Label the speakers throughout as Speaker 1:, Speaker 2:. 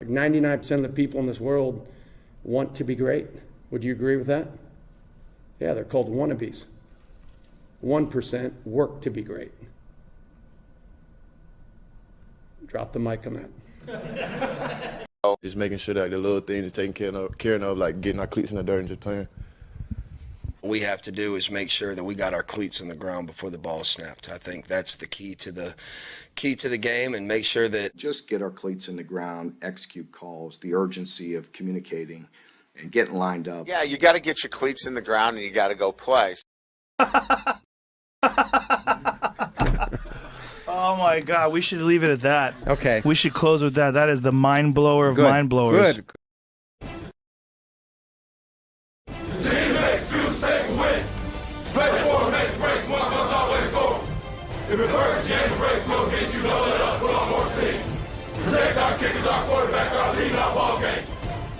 Speaker 1: 99% of the people in this world want to be great. Would you agree with that? Yeah, they're called wannabes. 1% work to be great. Drop the mic on that.
Speaker 2: Just making sure that the little things are taken care of, like getting our cleats in the dirt and just playing.
Speaker 3: What we have to do is make sure that we got our cleats in the ground before the ball is snapped. I think that's the key to the game, and make sure that
Speaker 4: just get our cleats in the ground, execute calls, the urgency of communicating and getting lined up.
Speaker 5: Yeah, you got to get your cleats in the ground and you got to go play.
Speaker 6: Oh my God, we should leave it at that.
Speaker 7: Okay.
Speaker 6: We should close with that. That is the mind blower of mind blowers.
Speaker 7: Good.
Speaker 8: If it hurts, you ain't the race, we'll get you, don't let us put on more steam. Protect our kickers, our quarterback, our lead, our ball game.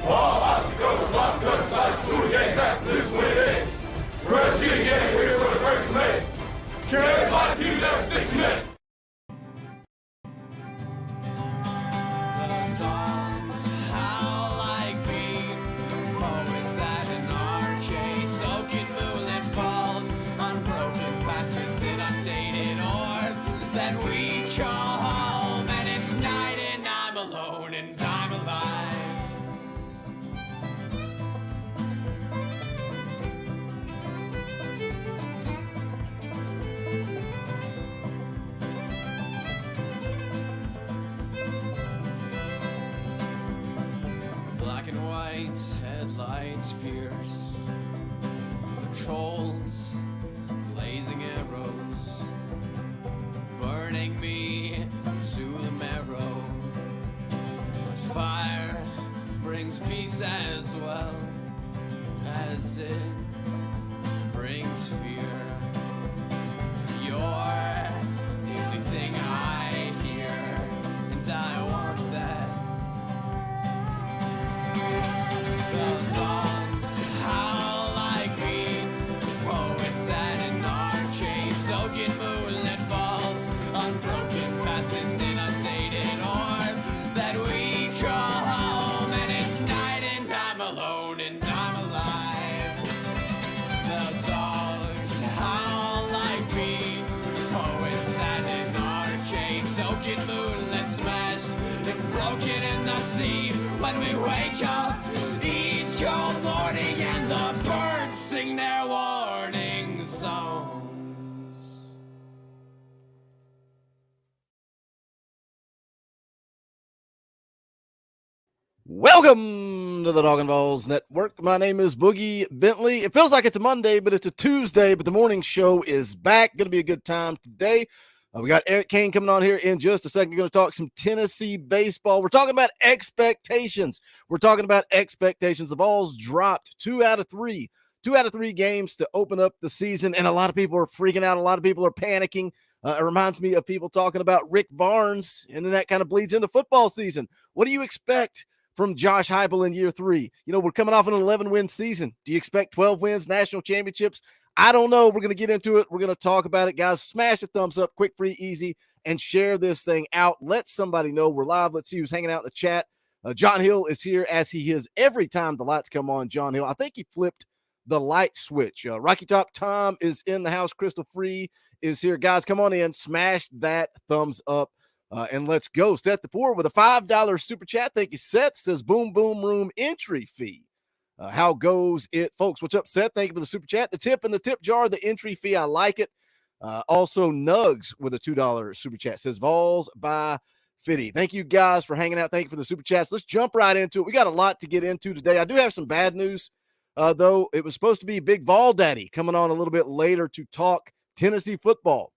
Speaker 8: All obstacles, block, cut, sides, 2 games after this win in. Rush you again, here for the first minute. Can everybody keep there 6 minutes?
Speaker 9: Headlights pierce, patrols, blazing arrows, burning me to the marrow. But fire brings peace as well as it brings fear. You're the only thing I hear, and I want that. The songs howl like me, poets at an arcade, soaking moonlit falls, unbroken past this inundated orb that we call home, and it's night and I'm alone and I'm alive. The dogs howl like me, poets at an arcade, soaking moonlit smashed and broken in the sea. When we wake up each cold morning and the birds sing their warning songs.
Speaker 7: Welcome to the Talkin VAWLS Network. My name is Boogie Bentley. It feels like it's a Monday, but it's a Tuesday, but the morning show is back. Going to be a good time today. We got Eric Cain coming on here in just a second. Going to talk some Tennessee baseball. We're talking about expectations. The Vols dropped 2 out of 3 games to open up the season, and a lot of people are freaking out. A lot of people are panicking. It reminds me of people talking about Rick Barnes, and then that kind of bleeds into football season. What do you expect from Josh Heupel in year 3? You know, we're coming off an 11-win season. Do you expect 12 wins, national championships? I don't know. We're going to get into it. We're going to talk about it, guys. Smash the thumbs up, quick, free, easy, and share this thing out. Let somebody know we're live. Let's see who's hanging out in the chat. John Hill is here, as he is every time the lights come on. John Hill, I think he flipped the light switch. Rocky Top Tom is in the house. Crystal Free is here. Guys, come on in. Smash that thumbs up, and let's go. Seth the Four with a $5 super chat. Thank you, Seth. Says boom, boom, room entry fee. How goes it, folks? What's up, Seth? Thank you for the super chat. The tip in the tip jar, the entry fee. I like it. Also, Nugs with a $2 super chat. Says Vols by Fitty. Thank you guys for hanging out. Thank you for the super chats. Let's jump right into it. We got a lot to get into today. I do have some bad news, though. It was supposed to be Big Vol Daddy coming on a little bit later to talk Tennessee football.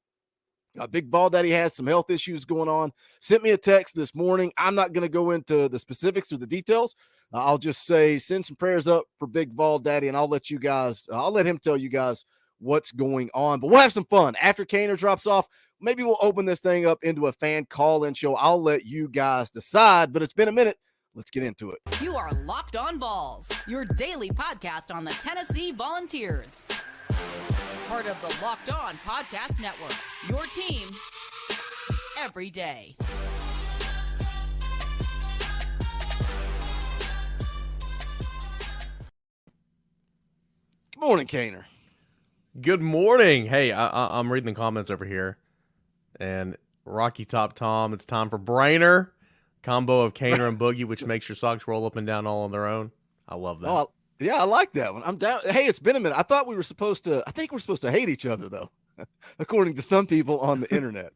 Speaker 7: Big Ball Daddy has some health issues going on. Sent me a text this morning. I'm not going to go into the specifics or the details. I'll just say send some prayers up for Big Ball Daddy, and I'll let him tell you guys what's going on. But we'll have some fun. After Cainer drops off, maybe we'll open this thing up into a fan call-in show. I'll let you guys decide, but it's been a minute. Let's get into it.
Speaker 10: You are Locked On Vols, your daily podcast on the Tennessee Volunteers. Part of the Locked On Podcast Network, your team every day.
Speaker 7: morning, Cainer.
Speaker 11: Good morning. Hey, I'm reading the comments over here. And Rocky Top Tom, it's time for Brainer. Combo of Cainer and Boogie, which makes your socks roll up and down all on their own. I love that.
Speaker 7: Oh, yeah, I like that one. I'm down. Hey, it's been a minute. I think we're supposed to hate each other, though, according to some people on the internet.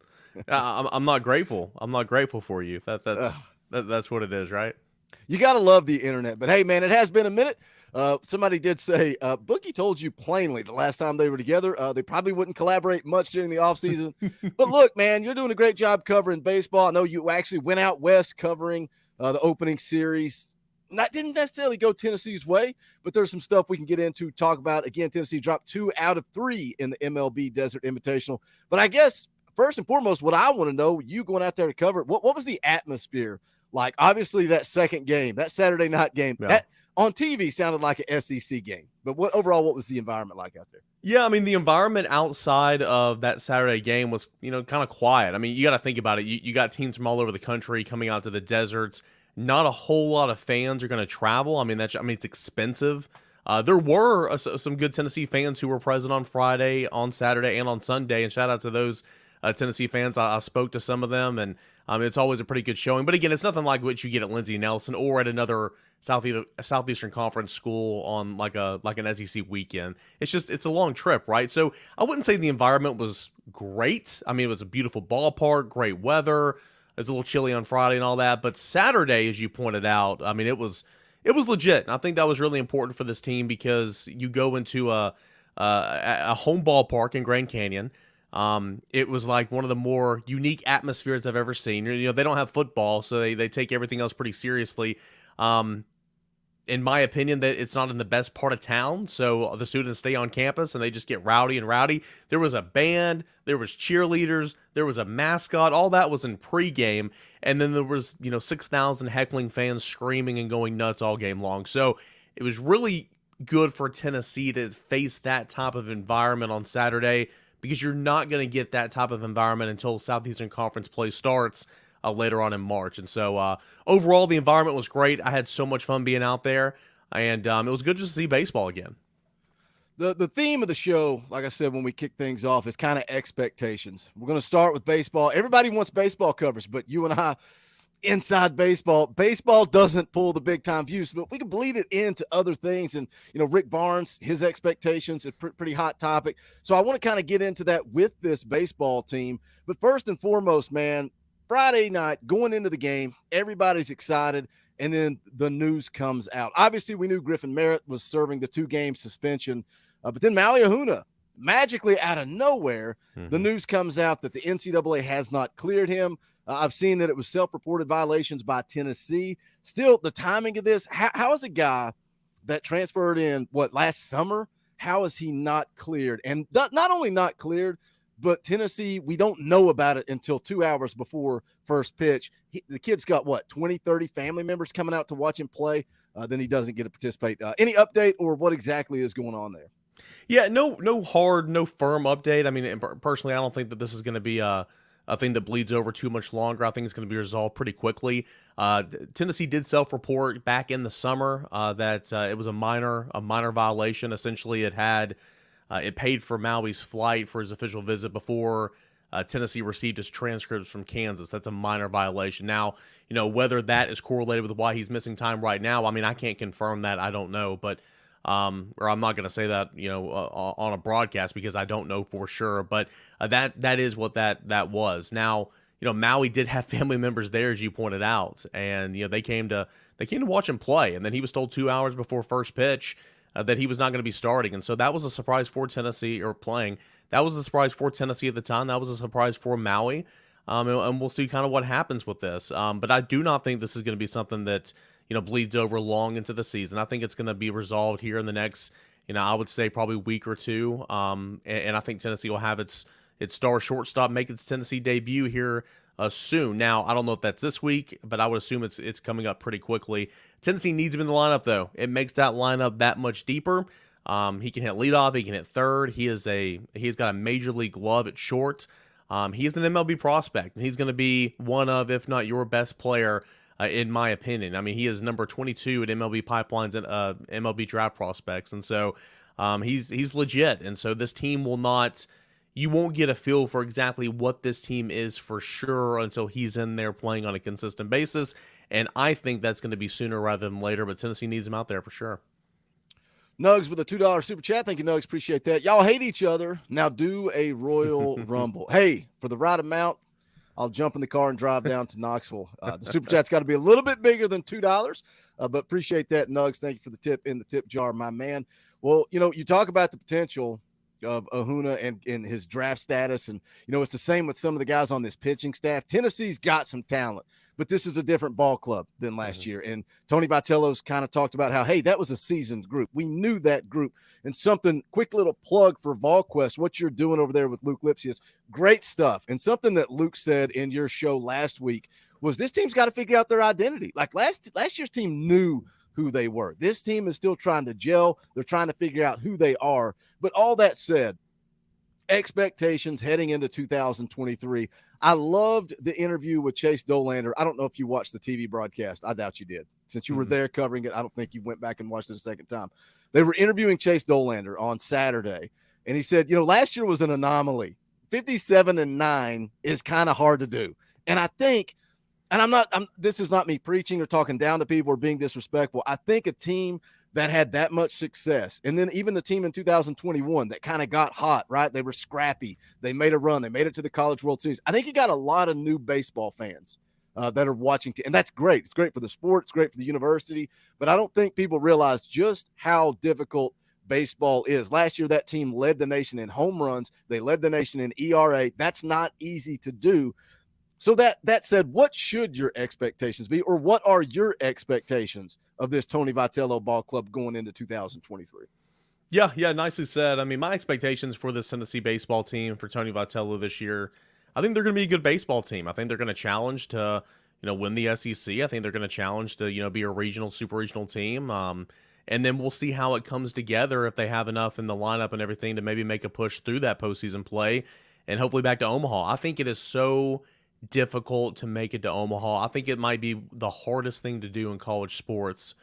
Speaker 11: I'm not grateful. I'm not grateful for you. That's what it is, right?
Speaker 7: You got to love the internet. But hey, man, it has been a minute. Somebody did say, Boogie told you plainly the last time they were together, they probably wouldn't collaborate much during the offseason. But look, man, you're doing a great job covering baseball. I know you actually went out west covering the opening series. Didn't necessarily go Tennessee's way, but there's some stuff we can get into, talk about. Again, Tennessee dropped 2 out of 3 in the MLB Desert Invitational. But I guess, first and foremost, what I want to know, you going out there to cover it, what was the atmosphere like? Obviously, that second game, that Saturday night game, that on TV sounded like an SEC game. But what was the environment like out there?
Speaker 11: Yeah, I mean, the environment outside of that Saturday game was, kind of quiet. I mean, you got to think about it. You got teams from all over the country coming out to the deserts. Not a whole lot of fans are going to travel. I mean, it's expensive. There were some good Tennessee fans who were present on Friday, on Saturday, and on Sunday. And shout out to those Tennessee fans. I spoke to some of them, and it's always a pretty good showing. But again, it's nothing like what you get at Lindsey Nelson or at another Southeastern Conference school on like an SEC weekend. It's a long trip, right? So I wouldn't say the environment was great. I mean, it was a beautiful ballpark, great weather. It was a little chilly on Friday and all that, but Saturday, as you pointed out, I mean, it was legit. And I think that was really important for this team because you go into a home ballpark in Grand Canyon. It was like one of the more unique atmospheres I've ever seen. They don't have football, so they take everything else pretty seriously. In my opinion, that it's not in the best part of town, so the students stay on campus and they just get rowdy and rowdy. There was a band, there was cheerleaders, there was a mascot, all that was in pregame, and then there was 6,000 heckling fans screaming and going nuts all game long. So it was really good for Tennessee to face that type of environment on Saturday because you're not going to get that type of environment until Southeastern Conference play starts later on in March. And so overall, the environment was great. I had so much fun being out there, and it was good just to see baseball again.
Speaker 7: The theme of the show, like I said, when we kick things off, is kind of expectations. We're going to start with baseball. Everybody wants baseball coverage, but you and I, inside baseball doesn't pull the big-time views, but we can bleed it into other things. And, Rick Barnes, his expectations, is pretty hot topic. So I want to kind of get into that with this baseball team. But first and foremost, man, Friday night, going into the game, everybody's excited, and then the news comes out. Obviously, we knew Griffin Merritt was serving the 2-game suspension, but then Maui Ahuna, magically out of nowhere, the news comes out that the NCAA has not cleared him. I've seen that it was self-reported violations by Tennessee. Still, the timing of this, how is a guy that transferred in, last summer, how is he not cleared? And not only not cleared, but Tennessee, we don't know about it until 2 hours before first pitch. The kid's got 20, 30 family members coming out to watch him play. Then he doesn't get to participate. Any update or what exactly is going on there?
Speaker 11: Yeah, no firm update. I mean, personally, I don't think that this is going to be a thing that bleeds over too much longer. I think it's going to be resolved pretty quickly. Tennessee did self-report back in the summer that it was a minor violation. Essentially, it paid for Maui's flight for his official visit before Tennessee received his transcripts from Kansas. That's a minor violation. Now, whether that is correlated with why he's missing time right now, I mean, I can't confirm that. I don't know, but or I'm not going to say that, on a broadcast because I don't know for sure. But that is what that was. Now, Maui did have family members there, as you pointed out, and they came to watch him play, and then he was told 2 hours before first pitch that he was not going to be starting. And so that was a surprise for Tennessee, or playing. That was a surprise for Tennessee at the time. That was a surprise for Maui. And we'll see kind of what happens with this. But I do not think this is going to be something that, bleeds over long into the season. I think it's going to be resolved here in the next, I would say probably week or two. And I think Tennessee will have its star shortstop make its Tennessee debut here soon. Now, I don't know if that's this week, but I would assume it's coming up pretty quickly. Tennessee needs him in the lineup, though. It makes that lineup that much deeper. He can hit leadoff. He can hit third. He's got a major league glove at short. He is an MLB prospect, and he's going to be one of, if not your best player, in my opinion. I mean, he is number 22 at MLB Pipeline's and MLB draft prospects, and so He's legit, and so this team will not. You won't get a feel for exactly what this team is for sure until he's in there playing on a consistent basis. And I think that's going to be sooner rather than later, but Tennessee needs him out there for sure.
Speaker 7: Nugs with a $2 super chat. Thank you, Nugs. Appreciate that. Y'all hate each other. Now do a Royal Rumble. Hey, for the right amount, I'll jump in the car and drive down to Knoxville. The super chat's got to be a little bit bigger than $2, but appreciate that, Nugs. Thank you for the tip in the tip jar, my man. Well, you talk about the potential of Ahuna and his draft status. And, it's the same with some of the guys on this pitching staff. Tennessee's got some talent, but this is a different ball club than last year. And Tony Vitello's kind of talked about how, hey, that was a seasoned group. We knew that group. And something, quick little plug for VolQuest, what you're doing over there with Luke Lipsius, great stuff. And something that Luke said in your show last week was this team's got to figure out their identity. Like last year's team knew who they were. This team is still trying to gel. They're trying to figure out who they are. But all that said, expectations heading into 2023. I loved the interview with Chase Dolander. I don't know if you watched the TV broadcast. I doubt you did. Since you were there covering it, I don't think you went back and watched it a second time. They were interviewing Chase Dolander on Saturday, and he said, last year was an anomaly. 57-9 is kind of hard to do. And I think, and this is not me preaching or talking down to people or being disrespectful. I think a team that had that much success, and then even the team in 2021 that kind of got hot, right? They were scrappy. They made a run. They made it to the College World Series. I think you got a lot of new baseball fans that are watching, and that's great. It's great for the sport. It's great for the university, but I don't think people realize just how difficult baseball is. Last year, that team led the nation in home runs. They led the nation in ERA. That's not easy to do. So that said, what should your expectations be, or what are your expectations of this Tony Vitello ball club going into 2023?
Speaker 11: Yeah, nicely said. I mean, my expectations for this Tennessee baseball team for Tony Vitello this year, I think they're going to be a good baseball team. I think they're going to challenge to, win the SEC. I think they're going to challenge to, be a regional, super regional team. And then we'll see how it comes together if they have enough in the lineup and everything to maybe make a push through that postseason play and hopefully back to Omaha. I think it is so difficult to make it to Omaha. I think it might be the hardest thing to do in college sports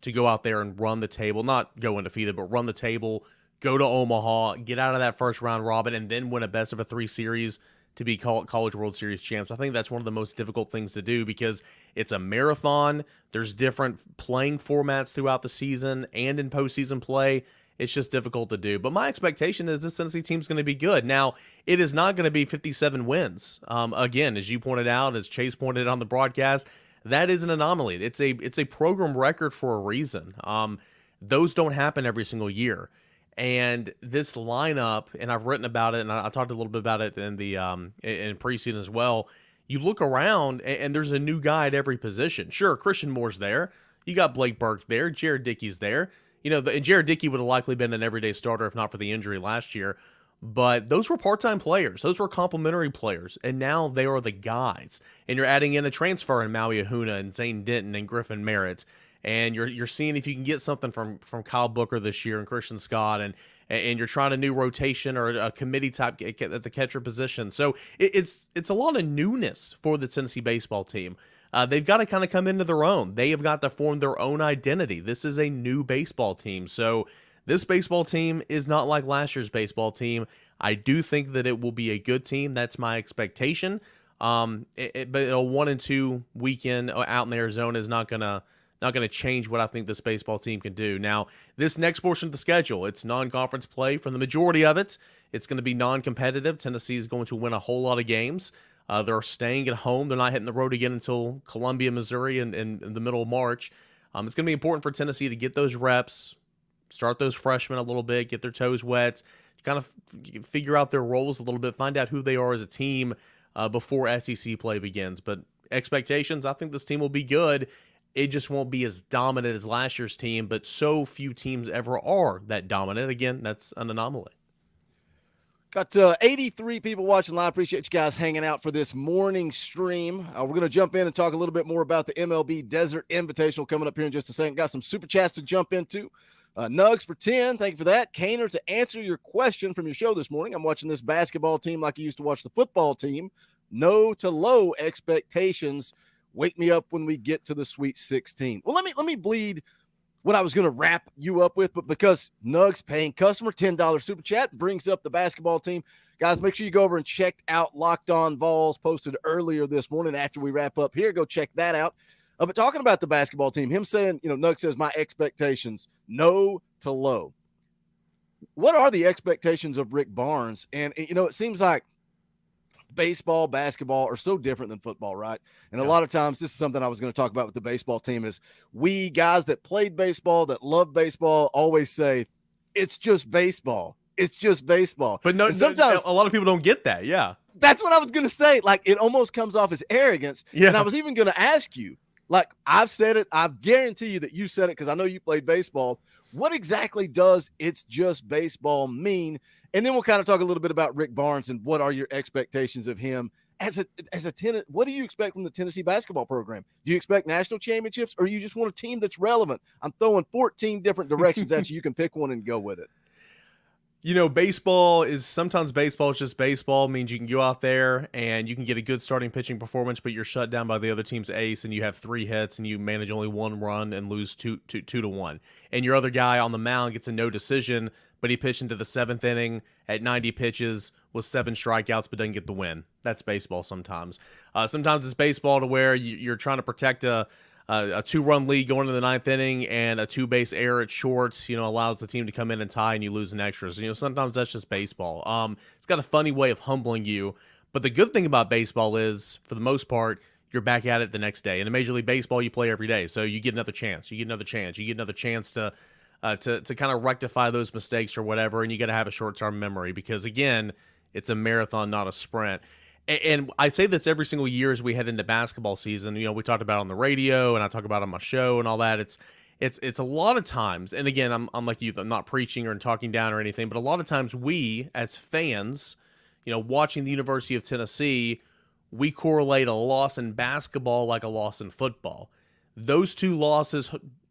Speaker 11: to go out there and run the table, not go undefeated, but run the table, go to Omaha, get out of that first round robin, and then win a best of a 3 series to be College World Series champs. I think that's one of the most difficult things to do because it's a marathon. There's different playing formats throughout the season and in postseason play. It's just difficult to do. But my expectation is this Tennessee team's going to be good. Now, it is not going to be 57 wins. Again, as you pointed out, as Chase pointed out on the broadcast, that is an anomaly. It's a program record for a reason. Those don't happen every single year. And this lineup, and I've written about it, and I talked a little bit about it in the in preseason as well. You look around, and there's a new guy at every position. Sure, Christian Moore's there. You got Blake Burke there. Jared Dickey's there. And Jared Dickey would have likely been an everyday starter if not for the injury last year. But those were part-time players. Those were complimentary players. And now they are the guys. And you're adding in a transfer in Maui Ahuna and Zane Denton and Griffin Merritt. And you're seeing if you can get something from Kyle Booker this year and Christian Scott. And you're trying a new rotation or a committee type at the catcher position. So it's a lot of newness for the Tennessee baseball team. They've got to kind of come into their own. They have got to form their own identity. This is a new baseball team. So this baseball team is not like last year's baseball team. I do think that it will be a good team. That's my expectation. But a 1-2 weekend out in Arizona is not gonna change what I think this baseball team can do. Now, this next portion of the schedule, it's non-conference play for the majority of it. It's going to be non-competitive. Tennessee is going to win a whole lot of games. They're staying at home. They're not hitting the road again until Columbia, Missouri in the middle of March. It's going to be important for Tennessee to get those reps, start those freshmen a little bit, get their toes wet, kind of figure out their roles a little bit, find out who they are as a team before SEC play begins. But expectations, I think this team will be good. It just won't be as dominant as last year's team, but so few teams ever are that dominant. Again, that's an anomaly.
Speaker 7: Got 83 people watching live. Appreciate you guys hanging out for this morning stream. We're going to jump in and talk a little bit more about the MLB Desert Invitational coming up here in just a second. Got some super chats to jump into. Nugs for 10. Thank you for that. Kaner, to answer your question from your show this morning, I'm watching this basketball team like I used to watch the football team. No to low expectations. Wake me up when we get to the Sweet 16. Well, let me bleed what I was going to wrap you up with, but because Nugs paying customer, $10 super chat brings up the basketball team. Guys, make sure you go over and check out Locked On Vols, posted earlier this morning after we wrap up here. Go check that out. But talking about the basketball team, him saying, Nug says my expectations, no to low. What are the expectations of Rick Barnes? And, it seems like baseball, basketball are so different than football, right? And a lot of times, this is something I was going to talk about with the baseball team, is we guys that played baseball, that love baseball, always say, it's just baseball. It's just baseball.
Speaker 11: But sometimes a lot of people don't get that. Yeah.
Speaker 7: That's what I was going to say. Like, it almost comes off as arrogance.
Speaker 11: Yeah.
Speaker 7: And I was even going to ask you, like, I've said it. I guarantee you that you said it because I know you played baseball. What exactly does "it's just baseball" mean? And then we'll kind of talk a little bit about Rick Barnes and what are your expectations of him as a tennis. What do you expect from the Tennessee basketball program? Do you expect national championships, or you just want a team that's relevant? I'm throwing 14 different directions at you. You can pick one and go with it.
Speaker 11: Sometimes baseball is just baseball. It means you can go out there and you can get a good starting pitching performance, but you're shut down by the other team's ace and you have 3 hits and you manage only 1 run and lose 2-1. And your other guy on the mound gets a no decision, but he pitched into the 7th inning at 90 pitches with 7 strikeouts, but doesn't get the win. That's baseball sometimes. Sometimes it's baseball to where you're trying to protect a 2-run lead going into the 9th inning, and a 2-base error at short, allows the team to come in and tie, and you lose in extras. Sometimes that's just baseball. It's got a funny way of humbling you, but the good thing about baseball is, for the most part, you're back at it the next day. And in Major League Baseball, you play every day, so you get another chance. You get another chance to kind of rectify those mistakes or whatever, and you got to have a short-term memory because, again, it's a marathon, not a sprint. And I say this every single year as we head into basketball season. We talked about it on the radio, and I talk about it on my show and all that. It's a lot of times, and again, I'm like you, I'm not preaching or talking down or anything, but a lot of times we, as fans, watching the University of Tennessee, we correlate a loss in basketball like a loss in football. Those two losses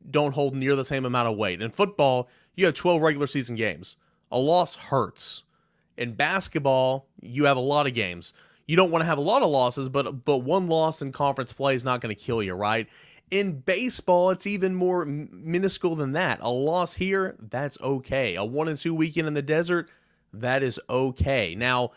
Speaker 11: don't hold near the same amount of weight. In football, you have 12 regular season games. A loss hurts. In basketball, you have a lot of games. You don't want to have a lot of losses, but one loss in conference play is not going to kill you, right? In baseball, it's even more minuscule than that. A loss here, that's okay. A 1-2 weekend in the desert, that is okay. Now,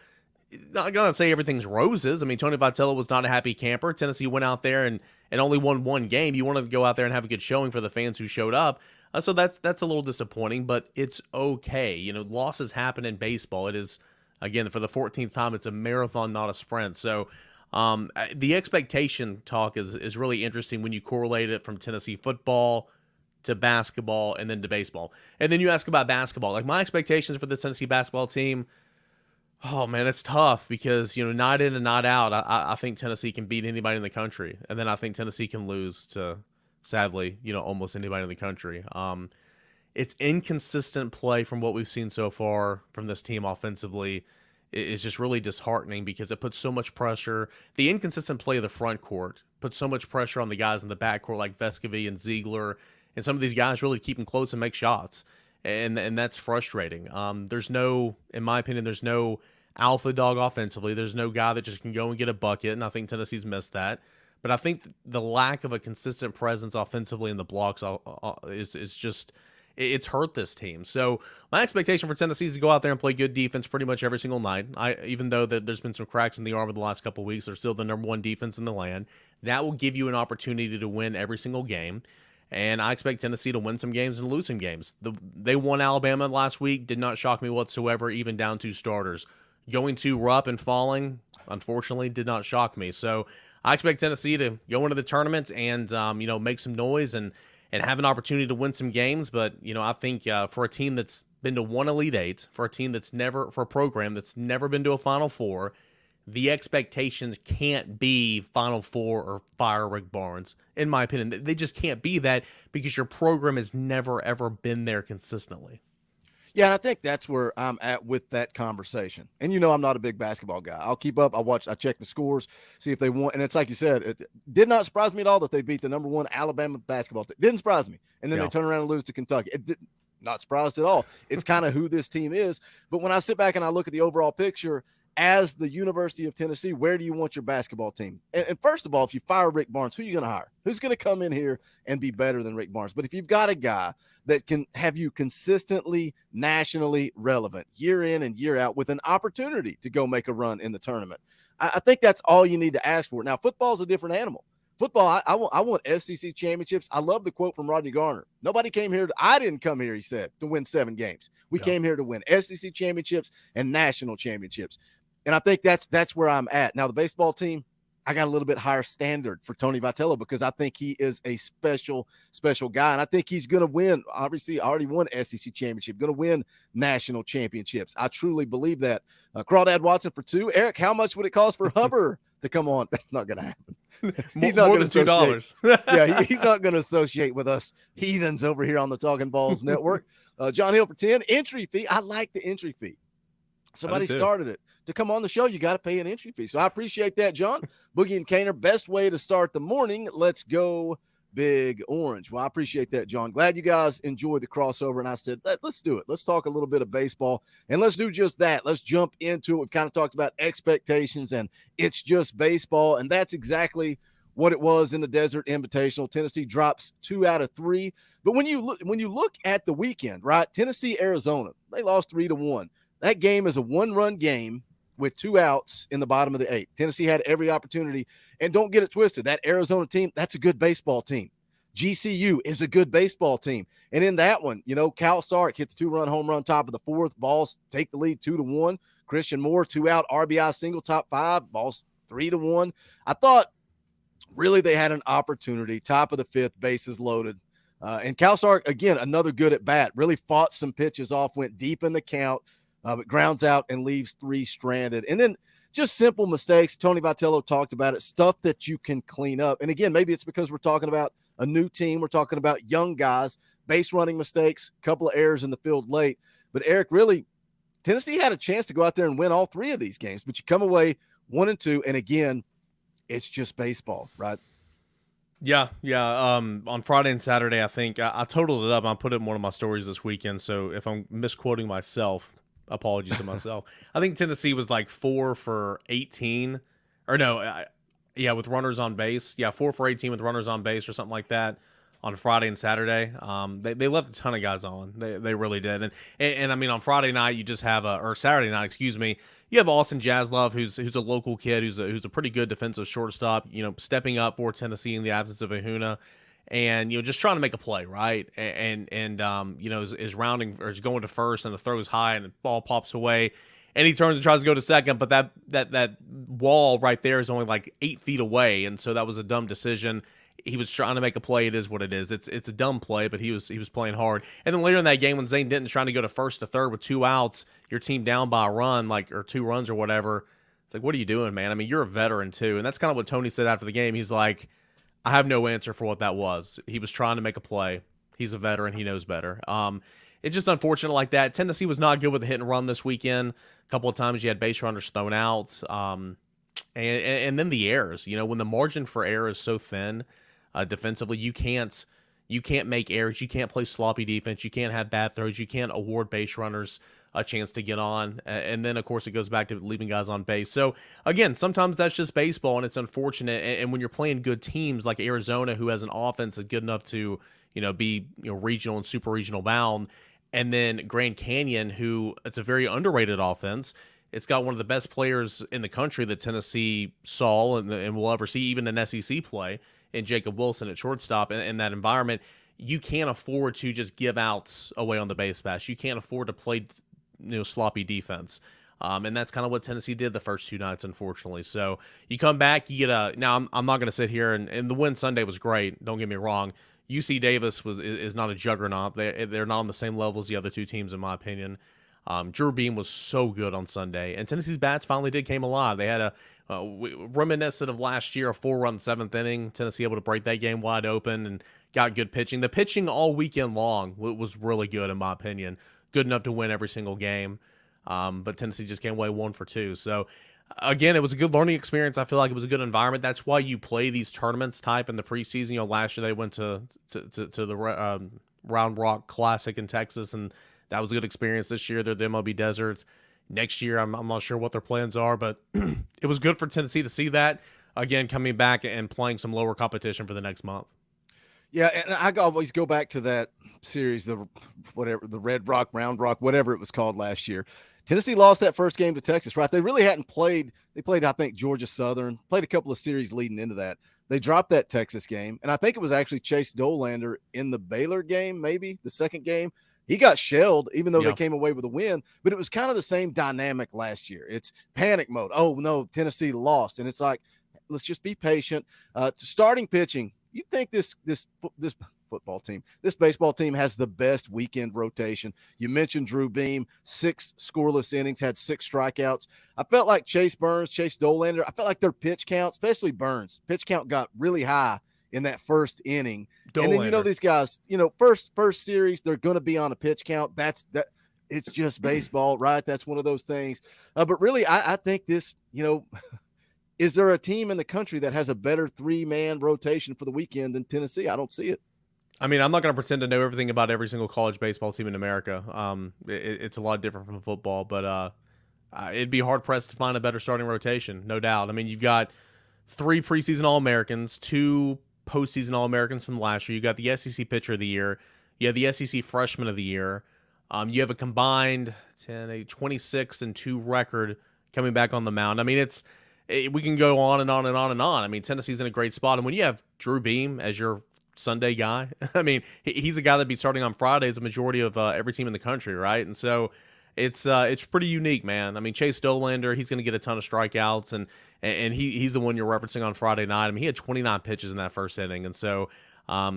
Speaker 11: not going to say everything's roses. I mean, Tony Vitello was not a happy camper. Tennessee went out there and only won 1 game. You wanted to go out there and have a good showing for the fans who showed up. So that's a little disappointing, but it's okay. Losses happen in baseball. It is, again, for the 14th time, it's a marathon, not a sprint. So the expectation talk is really interesting when you correlate it from Tennessee football to basketball and then to baseball. And then you ask about basketball. Like, my expectations for the Tennessee basketball team, oh, man, it's tough because, night in and night out, I think Tennessee can beat anybody in the country. And then I think Tennessee can lose to, sadly, almost anybody in the country. It's inconsistent play from what we've seen so far from this team offensively is just really disheartening because it puts so much pressure. The inconsistent play of the front court puts so much pressure on the guys in the back court like Vescovy and Ziegler, and some of these guys really keep them close and make shots, and that's frustrating. In my opinion, there's no alpha dog offensively. There's no guy that just can go and get a bucket, and I think Tennessee's missed that. But I think the lack of a consistent presence offensively in the blocks is just – it's hurt this team. So my expectation for Tennessee is to go out there and play good defense pretty much every single night. Even though there's been some cracks in the armor the last couple of weeks, they're still the number 1 defense in the land. That will give you an opportunity to win every single game. And I expect Tennessee to win some games and lose some games. They won Alabama last week. Did not shock me whatsoever, even down 2 starters. Going to Rupp and falling, unfortunately, did not shock me. So I expect Tennessee to go into the tournament and make some noise and have an opportunity to win some games. But, I think for a team that's been to 1 Elite 8, for a program that's never been to a Final Four, the expectations can't be Final Four or fire Rick Barnes. In my opinion, they just can't be that because your program has never, ever been there consistently.
Speaker 7: Yeah, and I think that's where I'm at with that conversation. And I'm not a big basketball guy. I'll keep up. I check the scores, see if they won. And it's like you said, it did not surprise me at all that they beat the number 1 Alabama basketball team. Didn't surprise me. And then they turn around and lose to Kentucky. It did not surprised at all. It's kind of who this team is. But when I sit back and I look at the overall picture, as the University of Tennessee, where do you want your basketball team? And first of all, if you fire Rick Barnes, who are you going to hire? Who's going to come in here and be better than Rick Barnes? But if you've got a guy that can have you consistently nationally relevant year in and year out with an opportunity to go make a run in the tournament, I think that's all you need to ask for. Now, football is a different animal. Football, I want SEC championships. I love the quote from Rodney Garner. Nobody came here. I didn't come here, he said, to win 7 games. We came here to win SEC championships and national championships. And I think that's where I'm at. Now, the baseball team, I got a little bit higher standard for Tony Vitello because I think he is a special, special guy. And I think he's going to win. Obviously, already won SEC championship, going to win national championships. I truly believe that. Crawdad Watson for 2. Eric, how much would it cost for Hubbard to come on? That's not going to happen. He's not
Speaker 11: more than $2.
Speaker 7: Yeah, he's not going to associate with us heathens over here on the Talkin VAWLS network. John Hill for 10. Entry fee. I like the entry fee. Somebody started it. To come on the show, you got to pay an entry fee. So I appreciate that, John. Boogie and Kaner, best way to start the morning. Let's go Big Orange. Well, I appreciate that, John. Glad you guys enjoyed the crossover. And I said, let's do it. Let's talk a little bit of baseball. And let's do just that. Let's jump into it. We've kind of talked about expectations, and it's just baseball. And that's exactly what it was in the Desert Invitational. Tennessee drops 2 out of 3. But when you look at the weekend, right, Tennessee, Arizona, they lost 3-1. That game is a 1-run game with 2 outs in the bottom of the 8th. Tennessee had every opportunity. And don't get it twisted. That Arizona team, that's a good baseball team. GCU is a good baseball team. And in that one, Cal Stark hits the 2-run home run top of the 4th. Balls take the lead 2-1. Christian Moore, 2-out RBI single top 5. Balls 3-1. I thought really they had an opportunity. Top of the 5th, bases loaded. And Cal Stark, again, another good at bat. Really fought some pitches off, went deep in the count. But grounds out and leaves 3 stranded. And then just simple mistakes. Tony Vitello talked about it, stuff that you can clean up. And again, maybe it's because we're talking about a new team. We're talking about young guys, base running mistakes, a couple of errors in the field late. But Eric, really, Tennessee had a chance to go out there and win all 3 of these games. But you come away 1-2. And again, it's just baseball, right?
Speaker 11: Yeah. On Friday and Saturday, I think I totaled it up. I put it in one of my stories this weekend. So if I'm misquoting myself, apologies to myself. I think Tennessee was like 4 for 18, or no, with runners on base. Yeah, 4 for 18 with runners on base or something like that on Friday and Saturday. They left a ton of guys on. They really did. And I mean, on Friday night you just have or Saturday night, excuse me, you have Austin Jaslove, who's a local kid, who's a pretty good defensive shortstop. Stepping up for Tennessee in the absence of Ahuna. And just trying to make a play, right? And is rounding or is going to first, and the throw is high, and the ball pops away, and he turns and tries to go to second, but that wall right there is only like 8 feet away, and so that was a dumb decision. He was trying to make a play. It is what it is. It's a dumb play, but he was playing hard. And then later in that game, when Zane Denton's trying to go to first to third with 2 outs, your team down by a run, or 2 runs or whatever. It's like, what are you doing, man? I mean, you're a veteran too, and that's kind of what Tony said after the game. He's like, I have no answer for what that was. He was trying to make a play. He's a veteran. He knows better. It's just unfortunate like that. Tennessee was not good with the hit and run this weekend. A couple of times you had base runners thrown out. And then the errors. When the margin for error is so thin defensively, you can't make errors. You can't play sloppy defense. You can't have bad throws. You can't award base runners a chance to get on. And then, of course, it goes back to leaving guys on base. So, again, sometimes that's just baseball, and it's unfortunate. And when you're playing good teams like Arizona, who has an offense that's good enough to, be regional and super regional bound, and then Grand Canyon, who it's a very underrated offense. It's got one of the best players in the country that Tennessee saw and will ever see, even in SEC play, in Jacob Wilson at shortstop. In that environment, you can't afford to just give outs away on the base pass. You can't afford to play sloppy defense. And that's kind of what Tennessee did the first 2 nights, unfortunately. So you come back, you get now I'm not going to sit here and the win Sunday was great. Don't get me wrong. UC Davis is not a juggernaut. They're not on the same level as the other 2 teams, in my opinion. Drew Beam was so good on Sunday, and Tennessee's bats finally came alive. They had reminiscent of last year, a 4-run 7th inning. Tennessee able to break that game wide open and got good pitching. The pitching all weekend long was really good, in my opinion. Good enough to win every single game. But Tennessee just came away 1 for 2. So, again, it was a good learning experience. I feel like it was a good environment. That's why you play these tournaments type in the preseason. Last year they went to the Round Rock Classic in Texas, and that was a good experience. This year they're the MLB Deserts. Next year, I'm not sure what their plans are, but it was good for Tennessee to see that, again, coming back and playing some lower competition for the next month.
Speaker 7: Yeah, and I always go back to that series, the Red Rock, Round Rock, whatever it was called last year. Tennessee lost that first game to Texas, right? They really hadn't played. They played, I think, Georgia Southern, played a couple of series leading into that. They dropped that Texas game, and I think it was actually Chase Dolander in the Baylor game, maybe the second game. He got shelled, even though they came away with a win, but it was kind of the same dynamic last year. It's panic mode. Oh, no, Tennessee lost, and it's like, let's just be patient. Starting pitching, you think this football team, this baseball team has the best weekend rotation. You mentioned Drew Beam, 6 scoreless innings, had 6 strikeouts. I felt like Chase Burns, Chase Dolander, I felt like their pitch count, especially Burns, pitch count got really high in that first inning.
Speaker 11: Dolander.
Speaker 7: And then, you know, these guys, you know, first series, they're going to be on a pitch count. It's just baseball, right? That's one of those things. But really, I think this, you know, is there a team in the country that has a better 3-man rotation for the weekend than Tennessee? I don't see it.
Speaker 11: I mean, I'm not going to pretend to know everything about every single college baseball team in America. It's a lot different from football, but it'd be hard-pressed to find a better starting rotation, no doubt. I mean, you've got 3 preseason All-Americans, 2 postseason All-Americans from last year. You got the SEC Pitcher of the Year. You have the SEC Freshman of the Year. You have a combined 26-2 record coming back on the mound. I mean, we can go on and on and on and on. I mean, Tennessee's in a great spot. And when you have Drew Beam as your Sunday guy, I mean, he's a guy that'd be starting on Fridays, the majority of every team in the country, right? And so it's pretty unique, man. I mean, Chase Dolander, he's going to get a ton of strikeouts, and he's the one you're referencing on Friday night. I mean, he had 29 pitches in that first inning, and so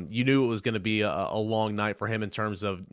Speaker 11: you knew it was going to be a long night for him in terms of,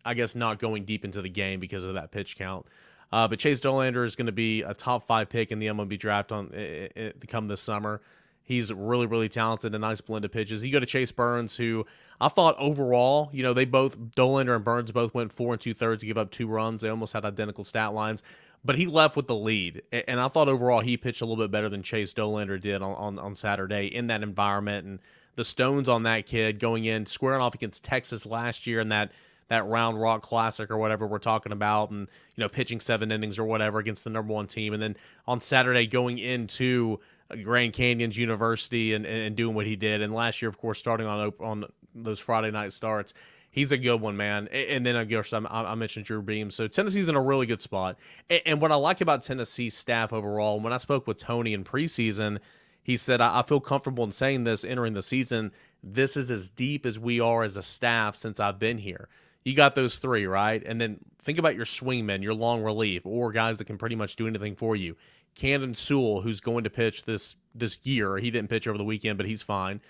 Speaker 11: I guess, not going deep into the game because of that pitch count. But Chase Dolander is going to be a top 5 pick in the MLB draft to come this summer. He's really, really talented, a nice blend of pitches. You go to Chase Burns, who I thought overall, you know, Dolander and Burns both went 4 2/3 to give up 2 runs. They almost had identical stat lines, but he left with the lead. And I thought overall he pitched a little bit better than Chase Dolander did on Saturday in that environment. And the stones on that kid going in, squaring off against Texas last year in that Round Rock Classic or whatever we're talking about, and, you know, pitching 7 innings or whatever against the #1 team. And then on Saturday going into Grand Canyon's University and doing what he did. And last year, of course, starting on those Friday night starts. He's a good one, man. And then, of course, I mentioned Drew Beam. So Tennessee's in a really good spot. And what I like about Tennessee's staff overall, when I spoke with Tony in preseason, he said, I feel comfortable in saying this entering the season. This is as deep as we are as a staff since I've been here. You got those 3, right? And then think about your swingmen, your long relief, or guys that can pretty much do anything for you. Camden Sewell, who's going to pitch this year. He didn't pitch over the weekend, but he's fine.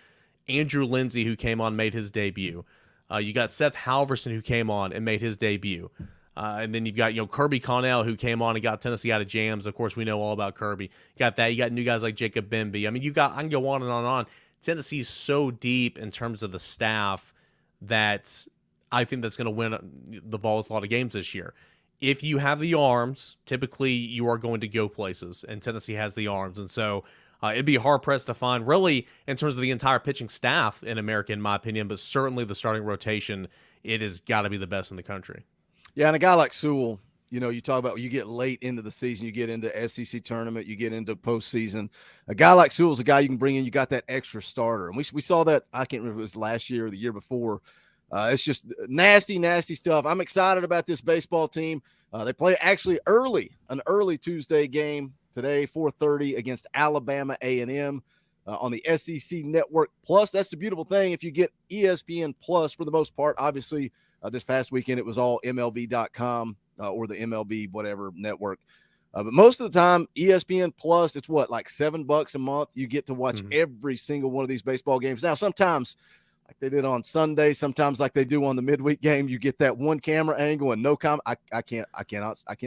Speaker 11: Andrew Lindsay, who came on, made his debut. You got Seth Halverson, who came on and made his debut. And then you've got, you know, Kirby Connell, who came on and got Tennessee out of jams. Of course, we know all about Kirby. You got that. You got new guys like Jacob Benby. I mean, I can go on and on and on. Tennessee's so deep in terms of the staff that I think that's going to win the Vols a lot of games this year. If you have the arms, typically you are going to go places, and Tennessee has the arms. And so it'd be hard-pressed to find, really, in terms of the entire pitching staff in America, in my opinion, but certainly the starting rotation, it has got to be the best in the country.
Speaker 7: Yeah, and a guy like Sewell, you know, you talk about you get late into the season, you get into SEC tournament, you get into postseason. A guy like Sewell's a guy you can bring in, you got that extra starter. And we saw that, I can't remember if it was last year or the year before. It's just nasty, nasty stuff. I'm excited about this baseball team. They play actually an early Tuesday game today, 4:30 against Alabama A&M on the SEC Network Plus. That's the beautiful thing. If you get ESPN Plus for the most part, obviously this past weekend it was all MLB.com or the MLB whatever network. But most of the time, ESPN Plus, it's like $7 a month. You get to watch every single one of these baseball games. Now, sometimes like they did on Sunday, sometimes like they do on the midweek game, you get that one camera angle and no comment. I can't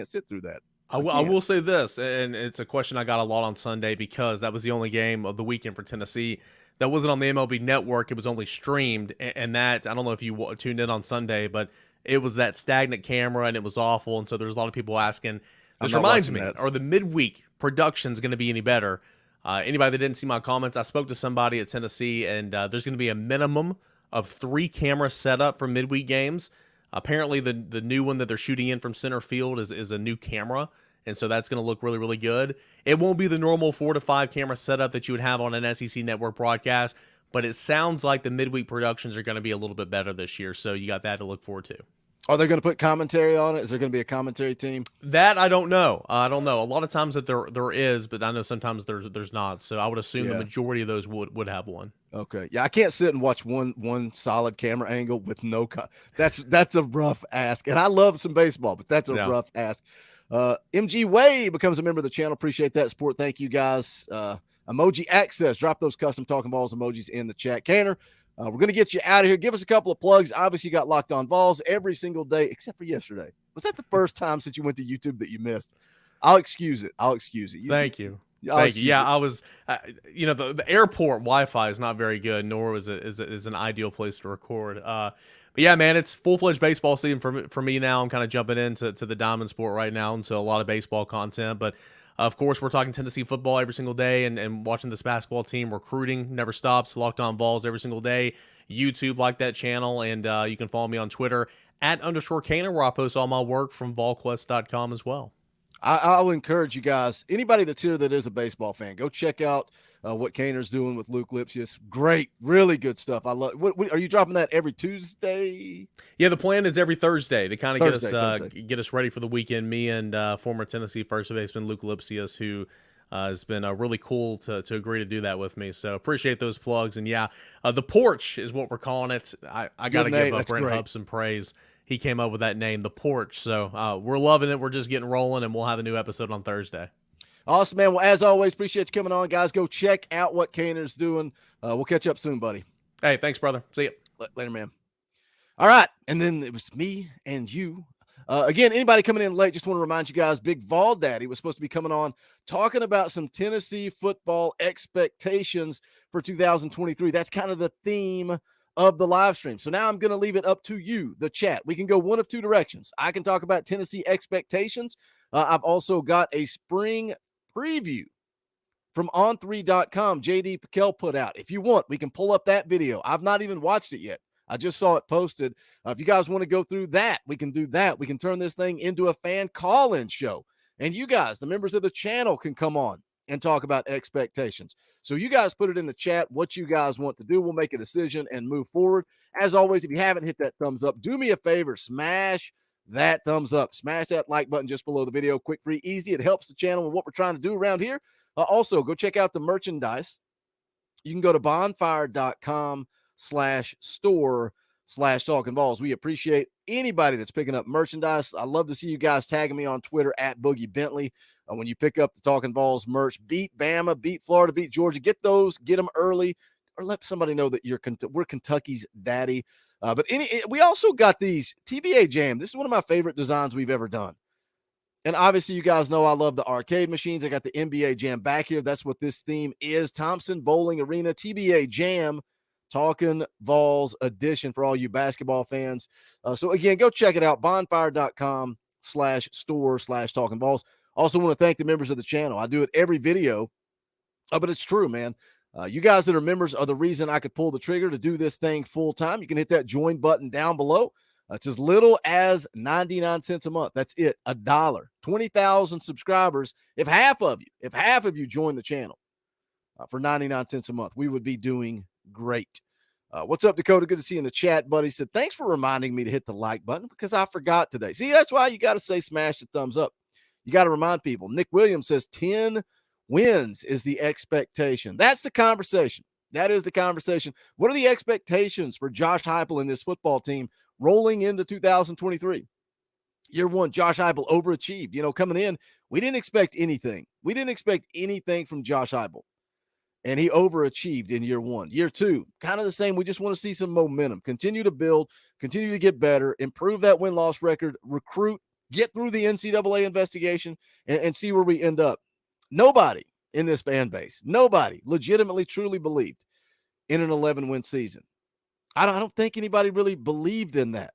Speaker 7: sit through that.
Speaker 11: I will say this, and it's a question I got a lot on Sunday because that was the only game of the weekend for Tennessee that wasn't on the MLB Network. It was only streamed, and that, I don't know if you tuned in on Sunday, but it was that stagnant camera and it was awful. And so there's a lot of people asking, this reminds me, are the midweek productions going to be any better? Anybody that didn't see my comments, I spoke to somebody at Tennessee, and there's going to be a minimum of 3 camera setup for midweek games. Apparently, the new one that they're shooting in from center field is a new camera, And so that's going to look really, really good. It won't be the normal 4 to 5 camera setup that you would have on an SEC network broadcast, but it sounds like the midweek productions are going to be a little bit better this year. So you got that to look forward to.
Speaker 7: Are they going to put commentary on it? Is there going to be a commentary team?
Speaker 11: That I don't know. I don't know. A lot of times that there is, but I know sometimes there's not. So I would assume the majority of those would have one.
Speaker 7: Okay. Yeah, I can't sit and watch one solid camera angle with no that's a rough ask. And I love some baseball, but that's a rough ask. MG Way becomes a member of the channel. Appreciate that support. Thank you guys. Emoji access. Drop those custom Talkin Balls emojis in the chat. Canner, we're going to get you out of here. Give us a couple of plugs. Obviously, you got Locked On Vols every single day, except for yesterday. Was that the first time since you went to YouTube that you missed? I'll excuse it.
Speaker 11: Thank you. Thank you. Yeah, I was, the airport Wi-Fi is not very good, nor is an ideal place to record. But yeah, man, it's full-fledged baseball season for me now. I'm kind of jumping into the diamond sport right now, and so a lot of baseball content. But of course, we're talking Tennessee football every single day, and watching this basketball team. Recruiting never stops. Locked On Balls every single day. YouTube, like that channel, and you can follow me on Twitter @_Caner, where I post all my work from VolQuest.com as well.
Speaker 7: I'll encourage you guys, anybody that's here that is a baseball fan, go check out what Caner's doing with Luke Lipsius. Great, really good stuff. I love. What are you dropping that every Tuesday?
Speaker 11: Yeah, the plan is every Thursday to kind of get us ready for the weekend. Me and former Tennessee first baseman Luke Lipsius, who has been really cool to agree to do that with me. So appreciate those plugs. And yeah, the porch is what we're calling it. I got to give up Brent Hubb some praise. He came up with that name, the porch. So we're loving it. We're just getting rolling, and we'll have a new episode on Thursday.
Speaker 7: Awesome, man. Well, as always, appreciate you coming on, guys. Go check out what Caner's doing. We'll catch up soon, buddy.
Speaker 11: Hey, thanks, brother. See you.
Speaker 7: Later, man. All right. And then it was me and you. Again, anybody coming in late, just want to remind you guys, Big Vol Daddy was supposed to be coming on talking about some Tennessee football expectations for 2023. That's kind of the theme of the live stream. So now I'm going to leave it up to you, the chat. We can go one of two directions. I can talk about Tennessee expectations. I've also got a spring preview from on3.com JD Piquel put out. If you want, we can pull up that video. I've not even watched it yet. I just saw it posted. If you guys want to go through that, we can do that. We can turn this thing into a fan call-in show. And you guys, the members of the channel, can come on and talk about expectations. So you guys put it in the chat what you guys want to do. We'll make a decision and move forward. As always, if you haven't hit that thumbs up, do me a favor, smash that thumbs up. Smash that like button just below the video. Quick, free, easy. It helps the channel and what we're trying to do around here. Also, go check out the merchandise. You can go to bonfire.com/store/Talkin Balls. We appreciate anybody that's picking up merchandise. I love to see you guys tagging me on Twitter @Boogie Bentley. When you pick up the Talkin Balls merch, beat Bama, beat Florida, beat Georgia. Get those, get them early, or let somebody know that we're Kentucky's daddy. But we also got these TBA Jam. This is one of my favorite designs we've ever done. And obviously, you guys know I love the arcade machines. I got the NBA Jam back here. That's what this theme is. Thompson Bowling Arena, TBA Jam, Talkin Vols edition for all you basketball fans. So, again, go check it out. Bonfire.com/store/Talkin Balls. Also want to thank the members of the channel. I do it every video, but it's true, man. You guys that are members are the reason I could pull the trigger to do this thing full time. You can hit that join button down below. It's as little as 99 cents a month. That's it, $1. 20,000 subscribers. If half of you join the channel for 99 cents a month, we would be doing great. What's up, Dakota? Good to see you in the chat, buddy. Said, thanks for reminding me to hit the like button because I forgot today. See, that's why you got to say smash the thumbs up. You got to remind people. Nick Williams says 10 wins is the expectation. That's the conversation. That is the conversation. What are the expectations for Josh Heupel and this football team rolling into 2023? Year one, Josh Heupel overachieved. Coming in, we didn't expect anything. We didn't expect anything from Josh Heupel. And he overachieved in year one. Year two, kind of the same. We just want to see some momentum. Continue to build, continue to get better, improve that win-loss record, recruit, get through the NCAA investigation, and see where we end up. Nobody in this fan base, nobody legitimately, truly believed in an 11-win season. I don't think anybody really believed in that.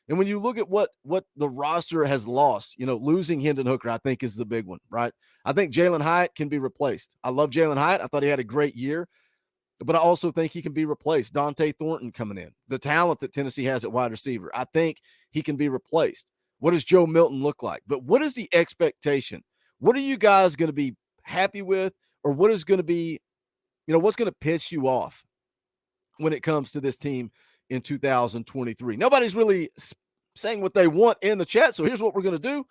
Speaker 7: And when you look at what the roster has lost, losing Hendon Hooker, I think is the big one, right? I think Jalen Hyatt can be replaced. I love Jalen Hyatt. I thought he had a great year, but I also think he can be replaced. Dante Thornton coming in, the talent that Tennessee has at wide receiver, I think he can be replaced. What does Joe Milton look like? But what is the expectation What are you guys going to be happy with, or what is going to be, what's going to piss you off when it comes to this team in 2023? Nobody's really saying what they want in the chat. So here's what we're going to do.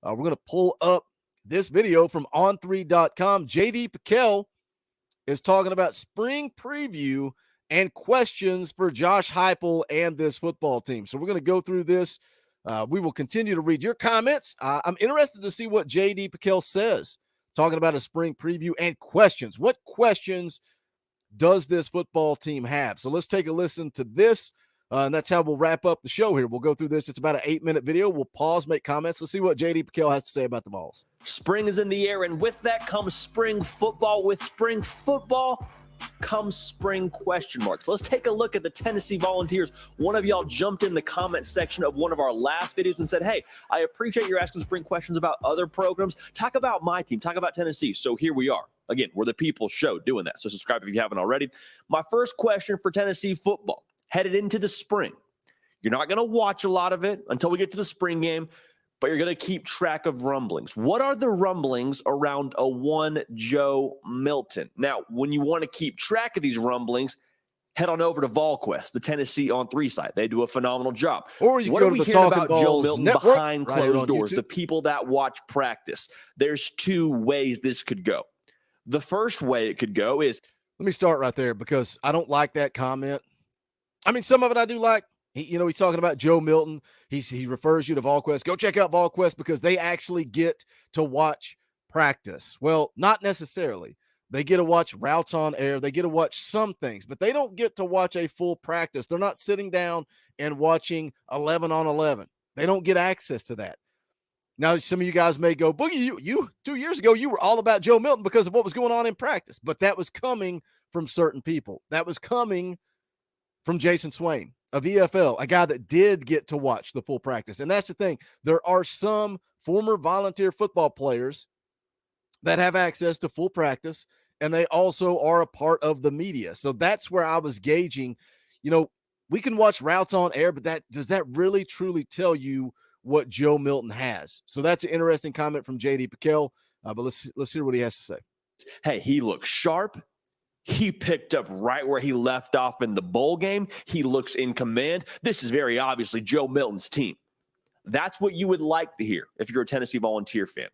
Speaker 7: We're going to pull up this video from on3.com. JD Piquel is talking about spring preview and questions for Josh Heupel and this football team. So we're going to go through this. We will continue to read your comments. I'm interested to see what JD Piquel says, talking about a spring preview and questions. What questions does this football team have? So let's take a listen to this. And that's how we'll wrap up the show here. We'll go through this. It's about an 8-minute video. We'll pause, make comments. Let's see what JD Piquel has to say about the Vols.
Speaker 12: Spring is in the air, and with that comes spring football. With spring football comes spring question marks. Let's take a look at the Tennessee Volunteers. One of y'all jumped in the comment section of one of our last videos and said, hey, I appreciate you're asking spring questions about other programs. Talk about my team. Talk about Tennessee. So here we are. Again, we're the People's Show doing that. So subscribe if you haven't already. My first question for Tennessee football, headed into the spring. You're not going to watch a lot of it until we get to the spring game, but you're going to keep track of rumblings. What are the rumblings around a one Joe Milton? Now, when you want to keep track of these rumblings, head on over to VolQuest, the Tennessee on 3 site. They do a phenomenal job.
Speaker 7: Or you
Speaker 12: what
Speaker 7: go
Speaker 12: are
Speaker 7: to
Speaker 12: we
Speaker 7: the
Speaker 12: hearing
Speaker 7: Talkin
Speaker 12: about
Speaker 7: VAWLS
Speaker 12: Joe Milton
Speaker 7: Network,
Speaker 12: behind
Speaker 7: right here
Speaker 12: closed
Speaker 7: on
Speaker 12: doors,
Speaker 7: YouTube.
Speaker 12: the people that watch practice? There's 2 ways this could go. The first way it could go is,
Speaker 7: let me start right there because I don't like that comment. I mean, some of it I do like. He's talking about Joe Milton. He refers you to VolQuest. Go check out VolQuest because they actually get to watch practice. Well, not necessarily. They get to watch routes on air. They get to watch some things, but they don't get to watch a full practice. They're not sitting down and watching 11 on 11. They don't get access to that. Now, some of you guys may go, Boogie, you 2 years ago, you were all about Joe Milton because of what was going on in practice, but that was coming from certain people. That was coming from Jason Swain of EFL, a guy that did get to watch the full practice. And that's the thing. There are some former volunteer football players that have access to full practice, and they also are a part of the media. So that's where I was gauging, we can watch routes on air, but does that really truly tell you what Joe Milton has? So that's an interesting comment from JD Piquel. But let's hear what he has to say.
Speaker 12: hey, he looks sharp. He picked up right where he left off in the bowl game. He looks in command. This is very obviously Joe Milton's team. That's what you would like to hear if you're a Tennessee Volunteer fan.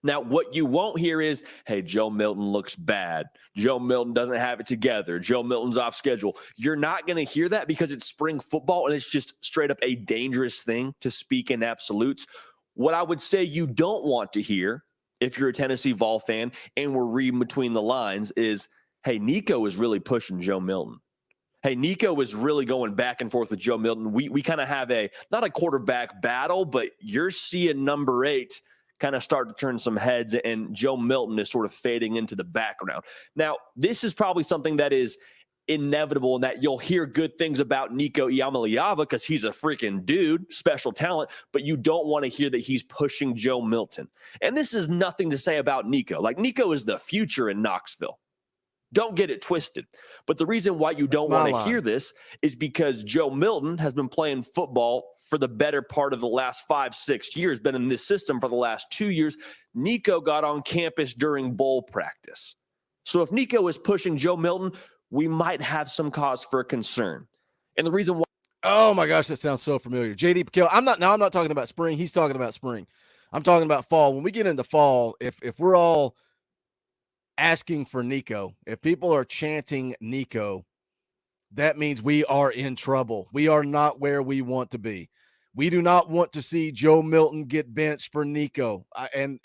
Speaker 12: Now, what you won't hear is, hey, Joe Milton looks bad. Joe Milton doesn't have it together. Joe Milton's off schedule. You're not going to hear that because it's spring football and it's just straight up a dangerous thing to speak in absolutes. What I would say you don't want to hear if you're a Tennessee Vol fan and we're reading between the lines is, hey, Nico is really pushing Joe Milton. Hey, Nico is really going back and forth with Joe Milton. We kind of have not a quarterback battle, but you're seeing number 8 kind of start to turn some heads, and Joe Milton is sort of fading into the background. Now, this is probably something that is inevitable in that you'll hear good things about Nico Iamaleava because he's a freaking dude, special talent, but you don't want to hear that he's pushing Joe Milton. And this is nothing to say about Nico. Like, Nico is the future in Knoxville. Don't get it twisted. But the reason why you don't want to hear this is because Joe Milton has been playing football for the better part of the last 5-6 years, been in this system for the last 2 years. Nico got on campus during bowl practice. So if Nico is pushing Joe Milton, we might have some cause for concern. And the reason why.
Speaker 7: Oh my gosh, that sounds so familiar. JD Piquel. I'm not talking about spring. He's talking about spring. I'm talking about fall. When we get into fall, if we're all asking for Nico, if people are chanting Nico, that means we are in trouble. We are not where we want to be. We do not want to see Joe Milton get benched for Nico. And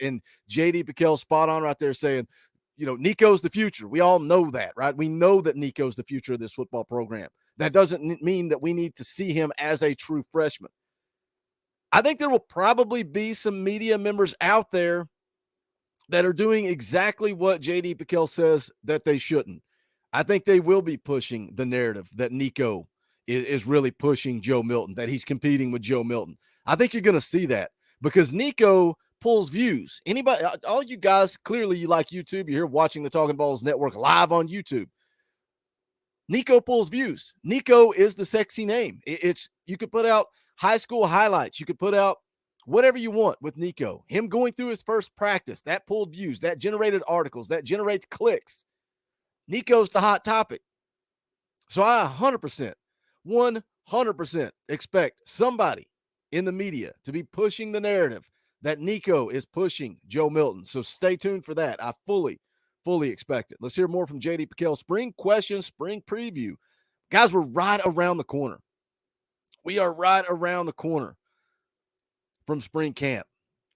Speaker 7: JD Piquel spot on right there saying, Nico's the future. We all know that, right? We know that Nico's the future of this football program. That doesn't mean that we need to see him as a true freshman. I think there will probably be some media members out there that are doing exactly what JD Piquel says that they shouldn't. I think they will be pushing the narrative that Nico is really pushing Joe Milton, that he's competing with Joe Milton. I think you're going to see that because Nico pulls views. Anybody, all you guys, clearly you like YouTube. You're here watching the Talkin VAWLS Network live on YouTube. Nico pulls views. Nico is the sexy name. You could put out high school highlights. You could put out Whatever you want with Nico. Him going through his first practice, that pulled views, that generated articles, that generates clicks. Nico's the hot topic. So I 100% expect somebody in the media to be pushing the narrative that Nico is pushing Joe Milton. So stay tuned for that. I fully expect it. Let's hear more from JD Piquel. Spring questions, spring preview. Guys, we're right around the corner. We are right around the corner from spring camp.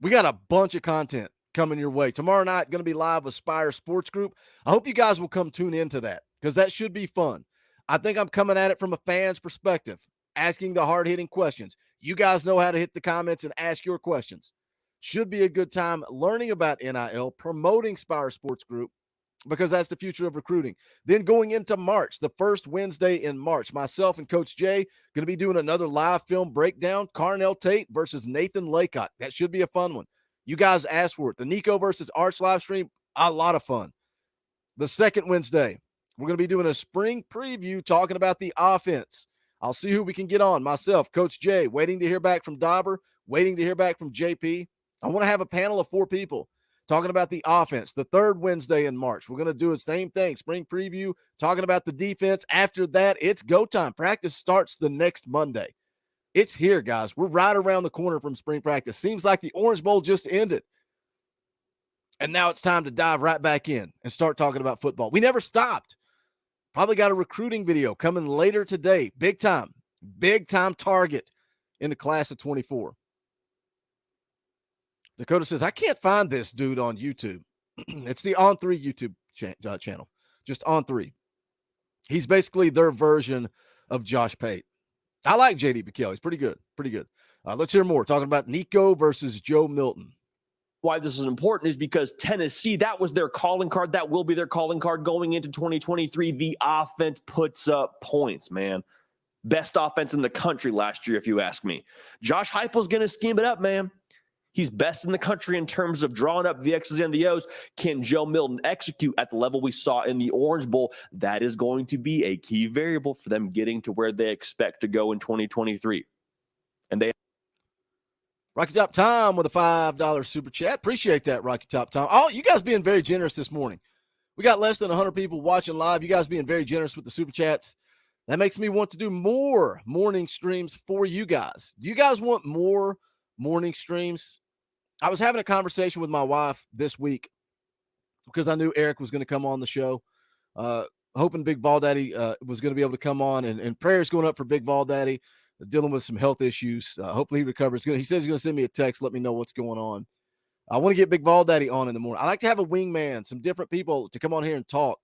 Speaker 7: We got a bunch of content coming your way. Tomorrow night, going to be live with Spire Sports Group. I hope you guys will come tune into that because that should be fun. I think I'm coming at it from a fan's perspective, asking the hard-hitting questions. You guys know how to hit the comments and ask your questions. Should be a good time learning about NIL, promoting Spire Sports Group, because that's the future of recruiting. Then going into March, the first Wednesday in March, myself and Coach Jay going to be doing another live film breakdown, Carnell Tate versus Nathan Laycock. That should be a fun one. You guys asked for it. The Nico versus Arch live stream, a lot of fun. The second Wednesday, we're going to be doing a spring preview talking about the offense. I'll see who we can get on. Myself, Coach Jay, waiting to hear back from Dauber, waiting to hear back from JP. I want to have a panel of 4 people talking about the offense. The third Wednesday in March, we're going to do the same thing, spring preview, talking about the defense. After that, it's go time. Practice starts the next Monday. It's here, guys. We're right around the corner from spring practice. Seems like the Orange Bowl just ended. And now it's time to dive right back in and start talking about football. We never stopped. Probably got a recruiting video coming later today. Big time target in the class of 24. Dakota says, I can't find this dude on YouTube. It's the On3 YouTube channel. Just On3. He's basically their version of Josh Pate. I like JD Piquel. He's pretty good. Let's hear more. Talking about Nico versus Joe Milton.
Speaker 12: Why this is important is because Tennessee, that was their calling card. That will be their calling card going into 2023. The offense puts up points, man. Best offense in the country last year, if you ask me. Josh Heupel's going to scheme it up, man. He's best in the country in terms of drawing up the X's and the O's. Can Joe Milton execute at the level we saw in the Orange Bowl? That is going to be a key variable for them getting to where they expect to go in 2023. And they
Speaker 7: Rocky Top Tom with a $5 super chat. Appreciate that, Rocky Top Tom. Oh, you guys being very generous this morning. We got less than 100 people watching live. You guys being very generous with the super chats. That makes me want to do more morning streams for you guys. Do you guys want more morning streams? I was having a conversation with my wife this week because I knew Eric was going to come on the show. Hoping Big Ball Daddy was going to be able to come on, and prayers going up for Big Ball Daddy, dealing with some health issues. Hopefully he recovers. He says he's going to send me a text, let me know what's going on. I want to get Big Ball Daddy on in the morning. I like to have a wingman, some different people to come on here and talk.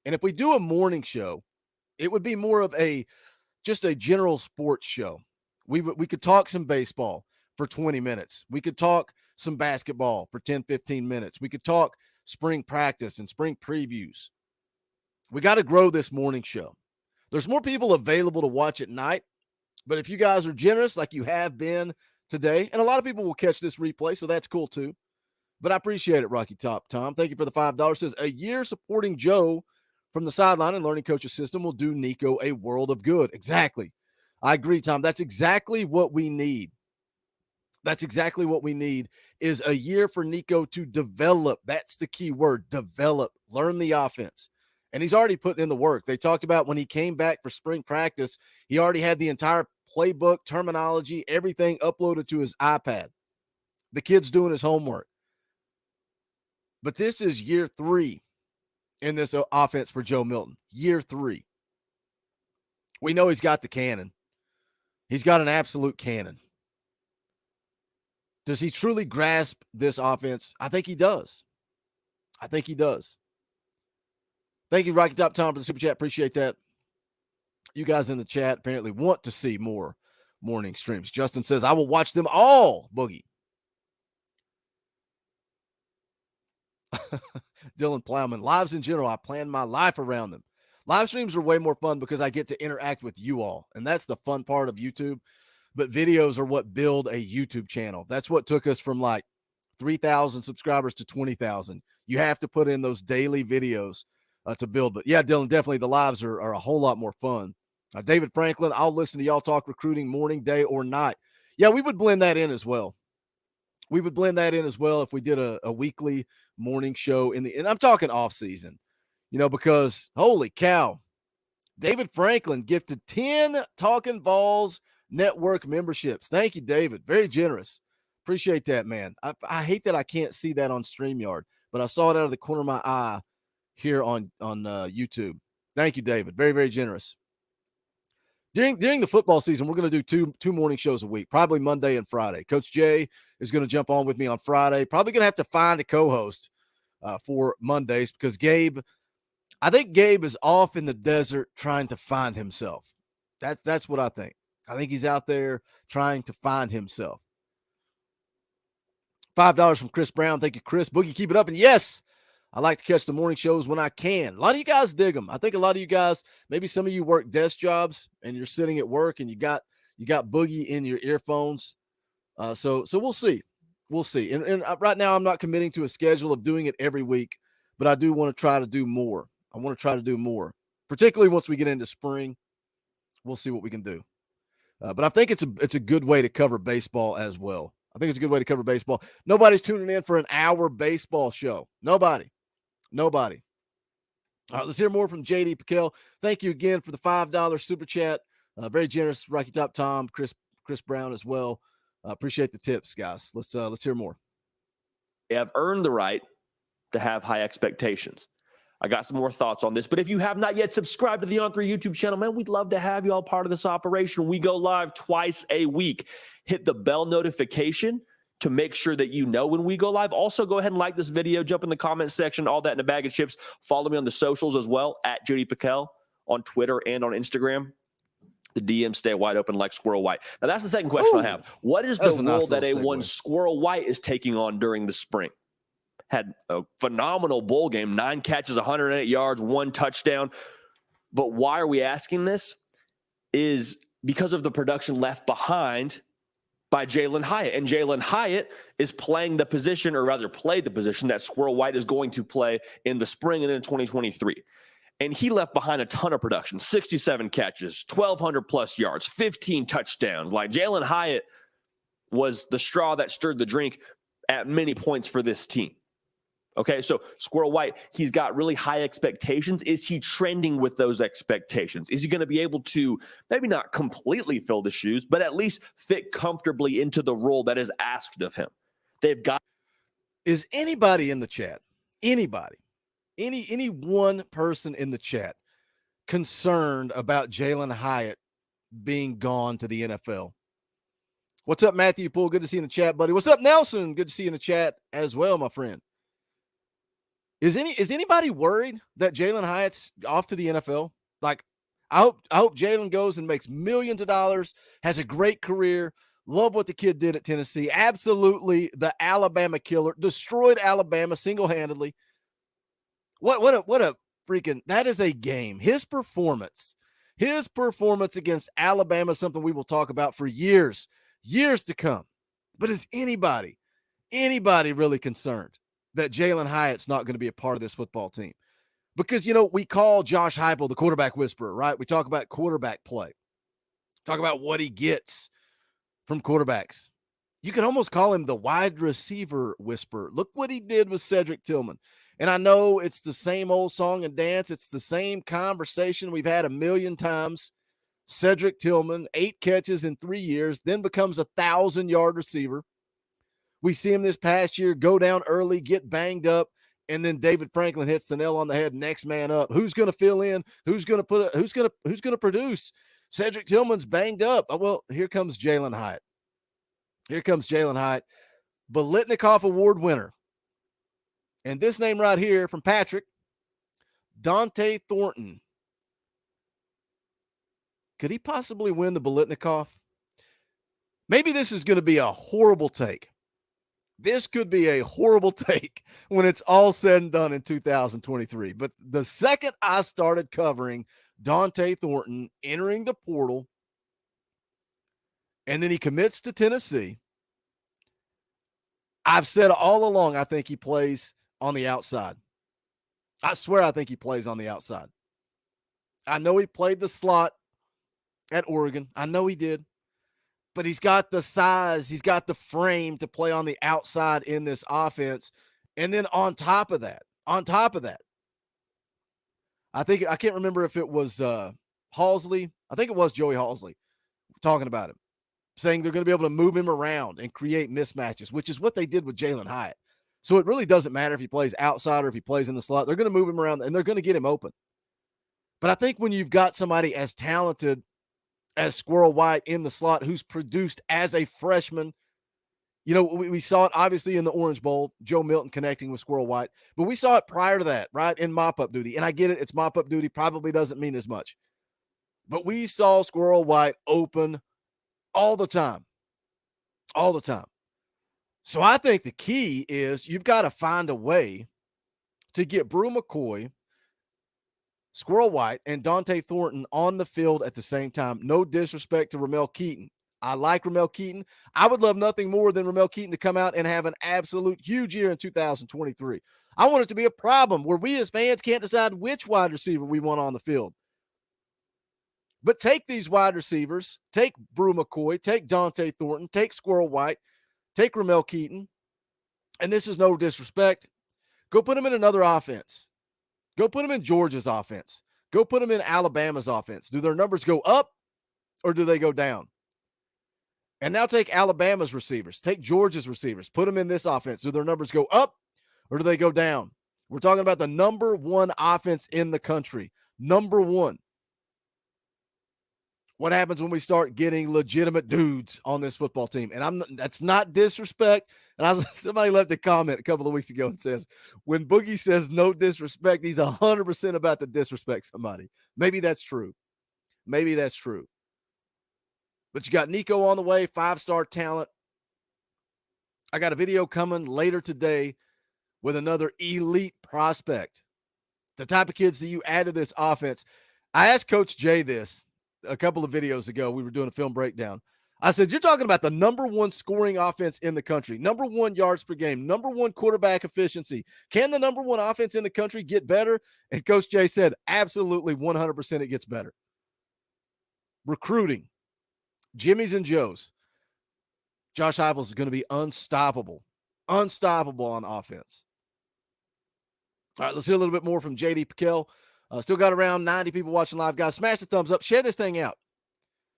Speaker 7: And if we do a morning show, it would be more of just a general sports show. We could talk some baseball for 20 minutes. We could talk some basketball for 10, 15 minutes. We could talk spring practice and spring previews. We got to grow this morning show. There's more people available to watch at night, but if you guys are generous like you have been today, and a lot of people will catch this replay, so that's cool too. But I appreciate it, Rocky Top Tom. Thank you for the $5. Says a year supporting Joe from the sideline and learning coaches system will do Nico a world of good. Exactly. I agree, Tom. That's exactly what we need. That's exactly what we need is a year for Nico to develop. That's the key word, develop, learn the offense. And he's already putting in the work. They talked about when he came back for spring practice, he already had the entire playbook, terminology, everything uploaded to his iPad. The kid's doing his homework. But this is year 3 in this offense for Joe Milton. Year 3. We know he's got the cannon. He's got an absolute cannon. Does he truly grasp this offense? I think he does. Thank you, Rocky Top Tom, for the super chat. Appreciate that. You guys in the chat apparently want to see more morning streams. Justin says, I will watch them all, Boogie. Dylan Plowman, lives in general, I plan my life around them. Live streams are way more fun because I get to interact with you all, and that's the fun part of YouTube. But videos are what build a YouTube channel. That's what took us from like 3,000 subscribers to 20,000. You have to put in those daily videos to build. But yeah, Dylan, definitely the lives are a whole lot more fun. David Franklin, I'll listen to y'all talk recruiting morning, day, or night. Yeah, we would blend that in as well. we would blend that in as well if we did a weekly morning show and I'm talking off season, because holy cow, David Franklin gifted 10 Talkin VAWLS network memberships. Thank you, David. Very generous. Appreciate that, man. I hate that I can't see that on StreamYard, but I saw it out of the corner of my eye here on YouTube. Thank you, David. Very, very generous. During the football season, we're going to do two morning shows a week, probably Monday and Friday. Coach Jay is going to jump on with me on Friday. Probably going to have to find a co-host for Mondays because I think Gabe is off in the desert trying to find himself. That's what I think. I think he's out there trying to find himself. $5 from Chris Brown. Thank you, Chris. Boogie, keep it up. And yes, I like to catch the morning shows when I can. A lot of you guys dig them. I think a lot of you guys, maybe some of you work desk jobs and you're sitting at work and you got Boogie in your earphones. So we'll see. We'll see. And right now I'm not committing to a schedule of doing it every week, but I do want to try to do more. I want to try to do more, particularly once we get into spring. We'll see what we can do. But I think it's a good way to cover baseball as well. I think it's a good way to cover baseball. Nobody's tuning in for an hour baseball show. Nobody. All right, let's hear more from JD Piquel. Thank you again for the $5 super chat. Very generous, Rocky Top Tom, Chris Brown as well. Appreciate the tips, guys. Let's hear more.
Speaker 12: They have earned the right to have high expectations. I got some more thoughts on this, but if you have not yet subscribed to the On3 YouTube channel, man, we'd love to have you all part of this operation. We go live twice a week. Hit the bell notification to make sure that you know when we go live. Also, go ahead and like this video, jump in the comments section, all that in a bag of chips. Follow me on the socials as well, at JD Piquel on Twitter and on Instagram. The DMs stay wide open like Squirrel White. Now, that's the second question I have. What is the role that one Squirrel White is taking on during the spring? Had a phenomenal bowl game, 9 catches, 108 yards, 1 touchdown. But why are we asking this? Is because of the production left behind by Jalin Hyatt. And Jalin Hyatt is playing the position, or rather played the position that Squirrel White is going to play in the spring and in 2023. And he left behind a ton of production, 67 catches, 1,200 plus yards, 15 touchdowns. Like Jalin Hyatt was the straw that stirred the drink at many points for this team. Okay, so Squirrel White, he's got really high expectations. Is he trending with those expectations? Is he going to be able to maybe not completely fill the shoes, but at least fit comfortably into the role that is asked of him? They've got.
Speaker 7: Is anybody in the chat, any one person in the chat concerned about Jalin Hyatt being gone to the NFL? What's up, Matthew Poole? Good to see you in the chat, buddy. What's up, Nelson? Good to see you in the chat as well, my friend. Is anybody worried that Jalin Hyatt's off to the NFL? Like, I hope Jalin goes and makes millions of dollars, has a great career. Love what the kid did at Tennessee. Absolutely the Alabama killer. Destroyed Alabama single-handedly. What a freaking, that is a game. His performance against Alabama is something we will talk about for years to come. But is anybody really concerned that Jalin Hyatt's not going to be a part of this football team? Because, we call Josh Heupel the quarterback whisperer, right? We talk about quarterback play. Talk about what he gets from quarterbacks. You could almost call him the wide receiver whisperer. Look what he did with Cedric Tillman. And I know it's the same old song and dance. It's the same conversation we've had a million times. Cedric Tillman, 8 catches in 3 years, then becomes a 1,000-yard receiver. We see him this past year go down early, get banged up, and then David Franklin hits the nail on the head. Next man up. Who's going to fill in? Who's going to produce? Cedric Tillman's banged up. Oh, well, here comes Jalin Hyatt. Biletnikoff Award winner. And this name right here from Patrick, Dante Thornton. Could he possibly win the Biletnikoff? Maybe this is going to be a horrible take. This could be a horrible take when it's all said and done in 2023. But the second I started covering Dante Thornton entering the portal, and then he commits to Tennessee, I've said all along I think he plays on the outside. I swear I think he plays on the outside. I know he played the slot at Oregon. I know he did. but he's got the size, he's got the frame to play on the outside in this offense. And then on top of that, I can't remember if it was Halsley. I think it was Joey Halsley talking about him, saying they're going to be able to move him around and create mismatches, which is what they did with Jalen Hyatt. So it really doesn't matter if he plays outside or if he plays in the slot. They're going to move him around and they're going to get him open. But I think when you've got somebody as talented as Squirrel White in the slot who's produced as a freshman, you know, we saw it obviously in the Orange Bowl, Joe Milton connecting with Squirrel White, but we saw it prior to that, right, in mop-up duty. And I get it, it's mop-up duty, probably doesn't mean as much. But we saw Squirrel White open all the time. All the time. So I think the key is you've got to find a way to get Brew McCoy, Squirrel White, and Dante Thornton on the field at the same time. No disrespect to Ramel Keaton. I like Ramel Keaton. I would love nothing more than Ramel Keaton to come out and have an absolute huge year in 2023. I want it to be a problem where we as fans can't decide which wide receiver we want on the field. But take these wide receivers, take Brew McCoy, take Dante Thornton, take Squirrel White, take Ramel Keaton, and this is no disrespect. Go put him in another offense. Go put him in Georgia's offense. Go put him in Alabama's offense. Do their numbers go up or do they go down? And now take Alabama's receivers. Take Georgia's receivers. Put them in this offense. Do their numbers go up or do they go down? We're talking about the number one offense in the country. Number one. What happens when we start getting legitimate dudes on this football team? And that's not disrespect. And somebody left a comment a couple of weeks ago and says, when Boogie says no disrespect, he's 100% about to disrespect somebody. Maybe that's true. Maybe that's true. But you got Nico on the way, 5-star talent. I got a video coming later today with another elite prospect. The type of kids that you add to this offense. I asked Coach Jay this a couple of videos ago. We were doing a film breakdown. I said, you're talking about the number one scoring offense in the country, number one yards per game, number one quarterback efficiency. Can the number one offense in the country get better? And Coach Jay said, absolutely 100% it gets better. Recruiting. Jimmy's and Joe's. Josh Heupel is going to be unstoppable. Unstoppable on offense. All right, let's hear a little bit more from J.D. Piquel. Still got around 90 people watching live. Guys, smash the thumbs up. Share this thing out.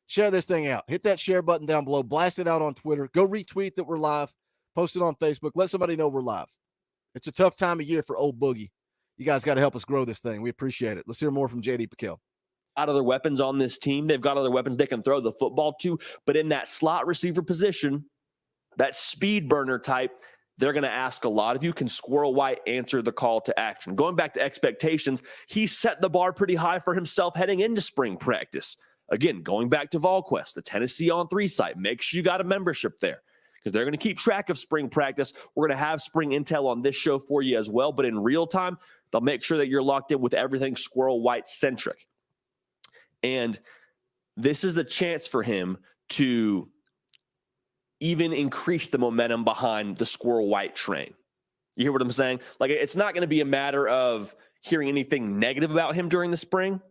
Speaker 7: Share this thing out. Hit that share button down below. Blast it out on Twitter. Go retweet that we're live. Post it on Facebook. Let somebody know we're live. It's a tough time of year for old Boogie. You guys got to help us grow this thing. We appreciate it. Let's hear more from J.D. Piquel.
Speaker 12: Out of their weapons on this team. They've got other weapons they can throw the football to, but in that slot receiver position, that speed burner type, they're going to ask a lot of you. Can Squirrel White answer the call to action? Going back to expectations, he set the bar pretty high for himself heading into spring practice. Again, going back to VolQuest, the Tennessee on 3 site, make sure you got a membership there because they're going to keep track of spring practice. We're going to have spring intel on this show for you as well, but in real time, they'll make sure that you're locked in with everything Squirrel White centric. And this is a chance for him to even increase the momentum behind the Squirrel White train. You hear what I'm saying? Like, it's not going to be a matter of hearing anything negative about him during the spring.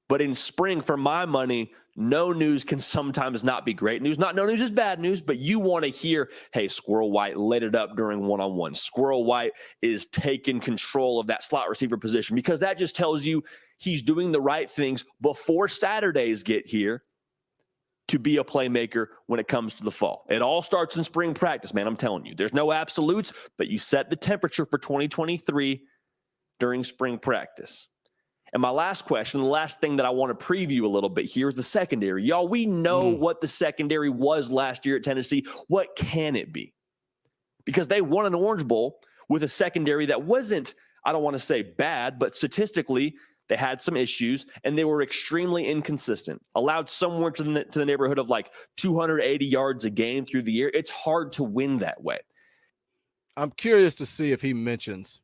Speaker 12: But in spring, for my money, no news can sometimes not be great news. Not no news is bad news, but you want to hear, hey, Squirrel White lit it up during one-on-one. Squirrel White is taking control of that slot receiver position because that just tells you he's doing the right things before Saturdays get here to be a playmaker when it comes to the fall. It all starts in spring practice, man. I'm telling you, there's no absolutes, but you set the temperature for 2023 during spring practice. And my last question, the last thing that I want to preview a little bit here is the secondary. Y'all, we know what the secondary was last year at Tennessee. What can it be? Because they won an Orange Bowl with a secondary that wasn't, I don't want to say bad, but statistically, they had some issues, and they were extremely inconsistent. Allowed somewhere to the neighborhood of like 280 yards a game through the year. It's hard to win that way.
Speaker 7: I'm curious to see if he mentions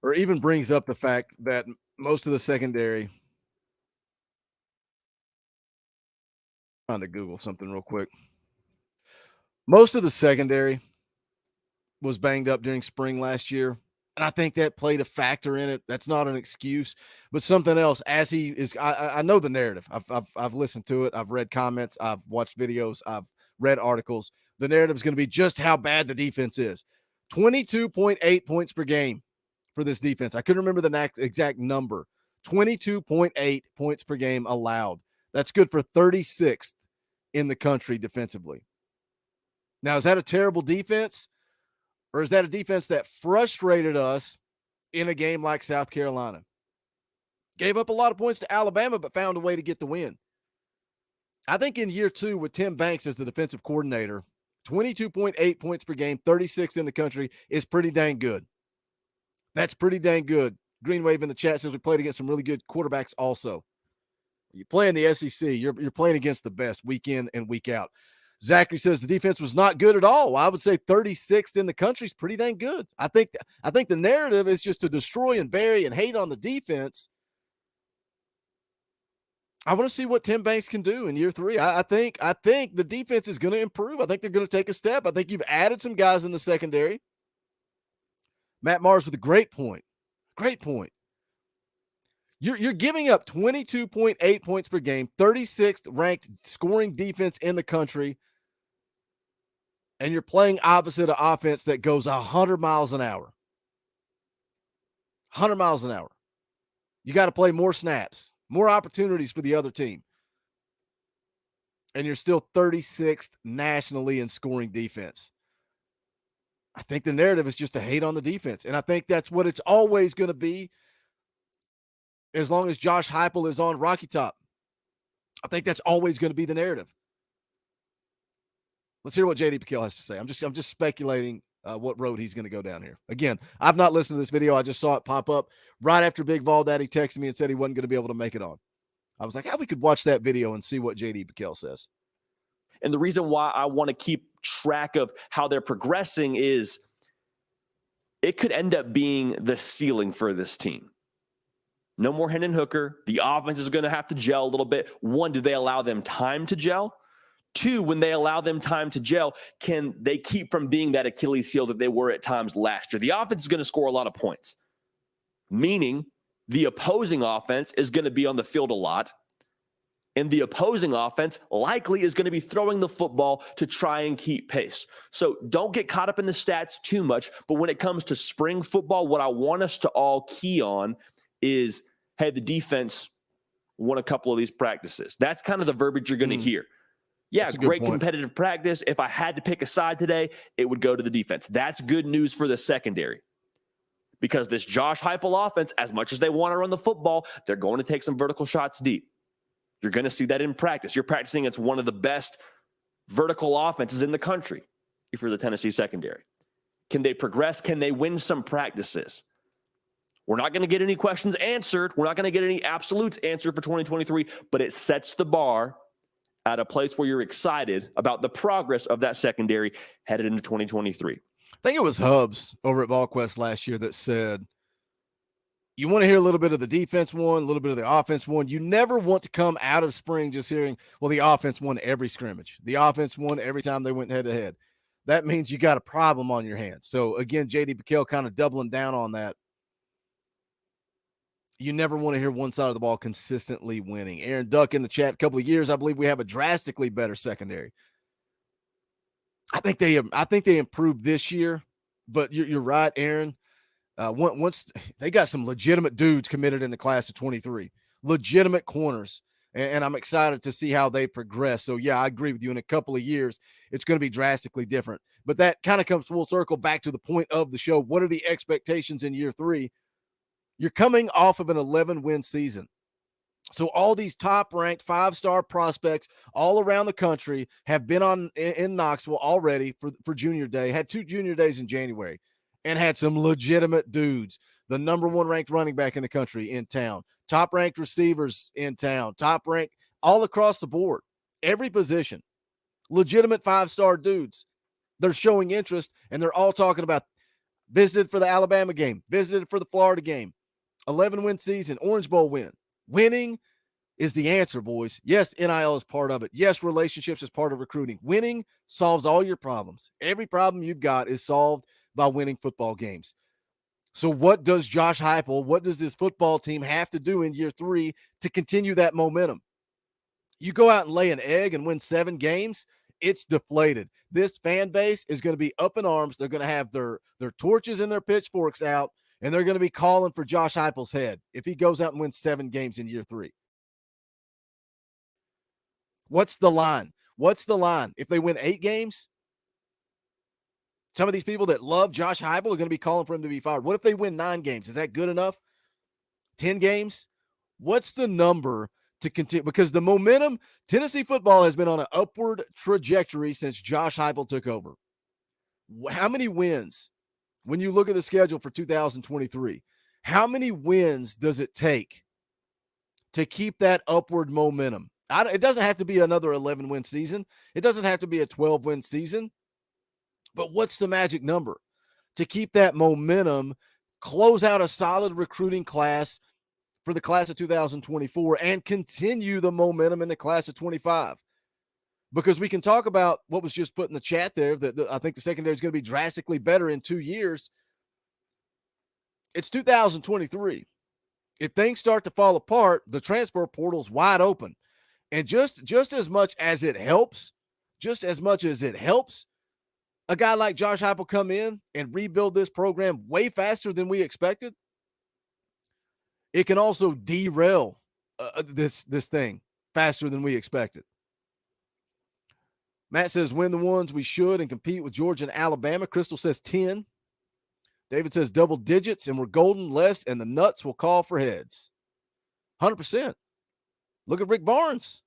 Speaker 7: or even brings up the fact that most of the secondary, trying to Google something real quick. Most of the secondary was banged up during spring last year. And I think that played a factor in it. That's not an excuse, but something else. As he is, I know the narrative. I've listened to it. I've read comments. I've watched videos. I've read articles. The narrative is going to be just how bad the defense is. 22.8 points per game for this defense. I couldn't remember the exact number. 22.8 points per game allowed. That's good for 36th in the country defensively. Now, is that a terrible defense? Or is that a defense that frustrated us in a game like South Carolina? Gave up a lot of points to Alabama, but found a way to get the win. I think in year 2 with Tim Banks as the defensive coordinator, 22.8 points per game, 36th in the country is pretty dang good. That's pretty dang good. Green Wave in the chat says we played against some really good quarterbacks also. You play in the SEC, you're playing against the best week in and week out. Zachary says the defense was not good at all. Well, I would say 36th in the country is pretty dang good. I think the narrative is just to destroy and bury and hate on the defense. I want to see what Tim Banks can do in year 3. I think the defense is going to improve. I think they're going to take a step. I think you've added some guys in the secondary. Matt Mars with a great point. Great point. You're giving up 22.8 points per game, 36th ranked scoring defense in the country, and you're playing opposite an offense that goes 100 miles an hour. 100 miles an hour. You got to play more snaps, more opportunities for the other team. And you're still 36th nationally in scoring defense. I think the narrative is just to hate on the defense, and I think that's what it's always going to be. As long as Josh Heupel is on Rocky Top, I think that's always going to be the narrative. Let's hear what JD Piquel has to say. I'm just speculating what road he's going to go down here. Again, I've not listened to this video. I just saw it pop up right after Big Vol Daddy texted me and said he wasn't going to be able to make it on. I was like, we could watch that video and see what JD Piquel says.
Speaker 12: And the reason why I want to keep track of how they're progressing is it could end up being the ceiling for this team. No more Hendon Hooker. The offense is going to have to gel a little bit. 1, do they allow them time to gel? 2, when they allow them time to gel, can they keep from being that Achilles heel that they were at times last year? The offense is going to score a lot of points, meaning the opposing offense is going to be on the field a lot, and the opposing offense likely is going to be throwing the football to try and keep pace. So don't get caught up in the stats too much, but when it comes to spring football, what I want us to all key on is, hey, the defense won a couple of these practices. That's kind of the verbiage you're going to hear. Yeah, great competitive practice. If I had to pick a side today, it would go to the defense. That's good news for the secondary, because this Josh Heupel offense, as much as they want to run the football, they're going to take some vertical shots deep. You're going to see that in practice. You're practicing against one of the best vertical offenses in the country if you're the Tennessee secondary. Can they progress? Can they win some practices? We're not going to get any questions answered. We're not going to get any absolutes answered for 2023, but it sets the bar at a place where you're excited about the progress of that secondary headed into 2023.
Speaker 7: I think it was Hubs over at VolQuest last year that said, you want to hear a little bit of the defense won, a little bit of the offense won. You never want to come out of spring just hearing, well, the offense won every scrimmage. The offense won every time they went head-to-head. That means you got a problem on your hands. So, again, J.D. Piquel kind of doubling down on that. You never want to hear one side of the ball consistently winning. Aaron Duck in the chat, a couple of years, I believe we have a drastically better secondary. I think they improved this year, but you're right, Aaron. Once they got some legitimate dudes committed in the class of 23, legitimate corners, and I'm excited to see how they progress. So, yeah, I agree with you. In a couple of years, it's going to be drastically different. But that kind of comes full circle back to the point of the show. What are the expectations in year 3? You're coming off of an 11-win season. So all these top-ranked 5-star prospects all around the country have been in Knoxville already for Junior Day, had 2 Junior Days in January, and had some legitimate dudes. The number 1 ranked running back in the country in town, top-ranked receivers in town, top-ranked all across the board, every position. Legitimate 5-star dudes. They're showing interest, and they're all talking about visited for the Alabama game, visited for the Florida game. 11-win season, Orange Bowl win. Winning is the answer, boys. Yes, NIL is part of it. Yes, relationships is part of recruiting. Winning solves all your problems. Every problem you've got is solved by winning football games. So what does Josh Heupel, what does this football team have to do in year 3 to continue that momentum? You go out and lay an egg and win 7 games, it's deflated. This fan base is going to be up in arms. They're going to have their torches and their pitchforks out, and they're going to be calling for Josh Heupel's head if he goes out and wins 7 games in year 3. What's the line? What's the line? If they win 8 games, some of these people that love Josh Heupel are going to be calling for him to be fired. What if they win 9 games? Is that good enough? 10 games? What's the number to continue? Because the momentum, Tennessee football has been on an upward trajectory since Josh Heupel took over. How many wins, when you look at the schedule for 2023, how many wins does it take to keep that upward momentum? It doesn't have to be another 11-win season. It doesn't have to be a 12-win season. But what's the magic number to keep that momentum, close out a solid recruiting class for the class of 2024 and continue the momentum in the class of 25? Because we can talk about what was just put in the chat there, that I think the secondary is going to be drastically better in 2 years. It's 2023. If things start to fall apart, the transfer portal's wide open. And just as much as it helps, a guy like Josh Heupel come in and rebuild this program way faster than we expected, it can also derail this thing faster than we expected. Matt says, win the ones we should and compete with Georgia and Alabama. Crystal says 10. David says double digits, and we're golden less, and the nuts will call for heads. 100%. Look at Rick Barnes.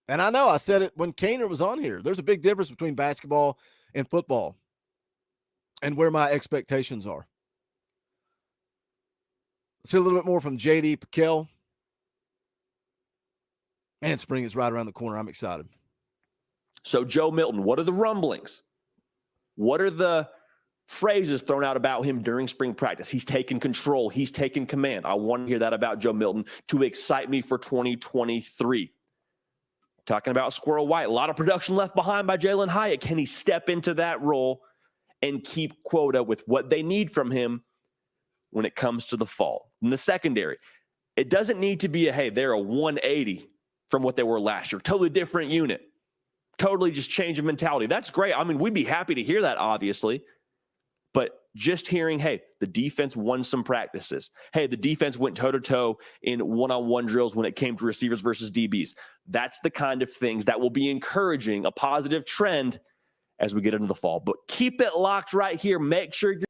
Speaker 7: And I know I said it when Cainer was on here. There's a big difference between basketball and football and where my expectations are. Let's hear a little bit more from JD Piquel. Man, spring is right around the corner. I'm excited.
Speaker 12: So, Joe Milton, what are the rumblings? What are the phrases thrown out about him during spring practice? He's taken control. He's taken command. I want to hear that about Joe Milton to excite me for 2023. Talking about Squirrel White, a lot of production left behind by Jalen Hyatt. Can he step into that role and keep quota with what they need from him when it comes to the fall? In the secondary, it doesn't need to be they're a 180 from what they were last year. Totally different unit. Totally just change of mentality. That's great. I mean, we'd be happy to hear that, obviously. But just hearing, the defense won some practices. The defense went toe-to-toe in one-on-one drills when it came to receivers versus DBs. That's the kind of things that will be encouraging a positive trend as we get into the fall. But keep it locked right here. Make sure you're...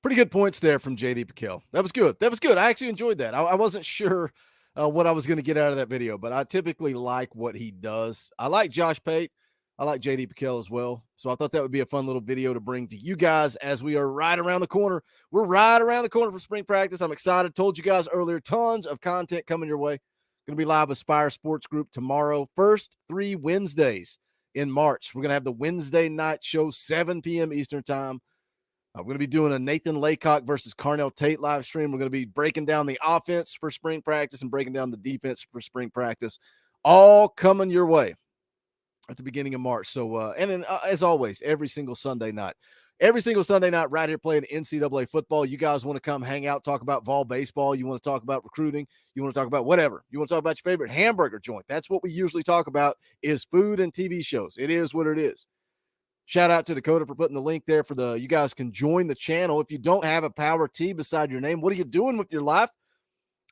Speaker 7: Pretty good points there from JD Piquel. That was good. I actually enjoyed that. I wasn't sure what I was going to get out of that video, but I typically like what he does. I like Josh Pate. I like JD Piquel as well. So I thought that would be a fun little video to bring to you guys as we are right around the corner. We're right around the corner from spring practice. I'm excited. Told you guys earlier, tons of content coming your way. Going to be live with Spire Sports Group tomorrow. First 3 Wednesdays in March. We're going to have the Wednesday night show, 7 p.m. Eastern time. We're going to be doing a Nathan Laycock versus Carnell Tate live stream. We're going to be breaking down the offense for spring practice and breaking down the defense for spring practice. All coming your way at the beginning of March. So, and then as always, every single Sunday night right here playing NCAA football. You guys want to come hang out, talk about Vol baseball. You want to talk about recruiting. You want to talk about whatever. You want to talk about your favorite hamburger joint. That's what we usually talk about is food and TV shows. It is what it is. Shout out to Dakota for putting the link there for you guys can join the channel. If you don't have a Power T beside your name, what are you doing with your life?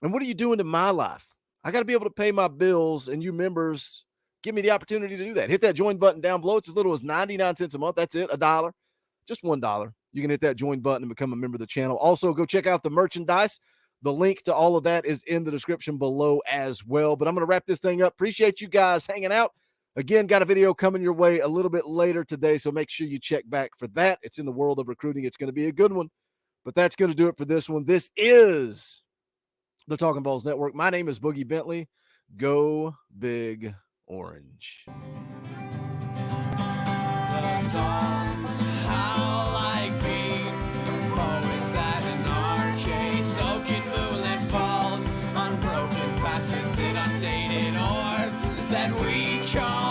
Speaker 7: And what are you doing to my life? I got to be able to pay my bills, and you members give me the opportunity to do that. Hit that join button down below. It's as little as 99 cents a month. That's it. $1. Just $1. You can hit that join button and become a member of the channel. Also, go check out the merchandise. The link to all of that is in the description below as well. But I'm going to wrap this thing up. Appreciate you guys hanging out. Again, got a video coming your way a little bit later today, so make sure you check back for that. It's in the world of recruiting. It's going to be a good one. But that's going to do it for this one. This is the Talkin VAWLS Network. My name is Boogie Bentley. Go Big Orange.
Speaker 9: That we charge.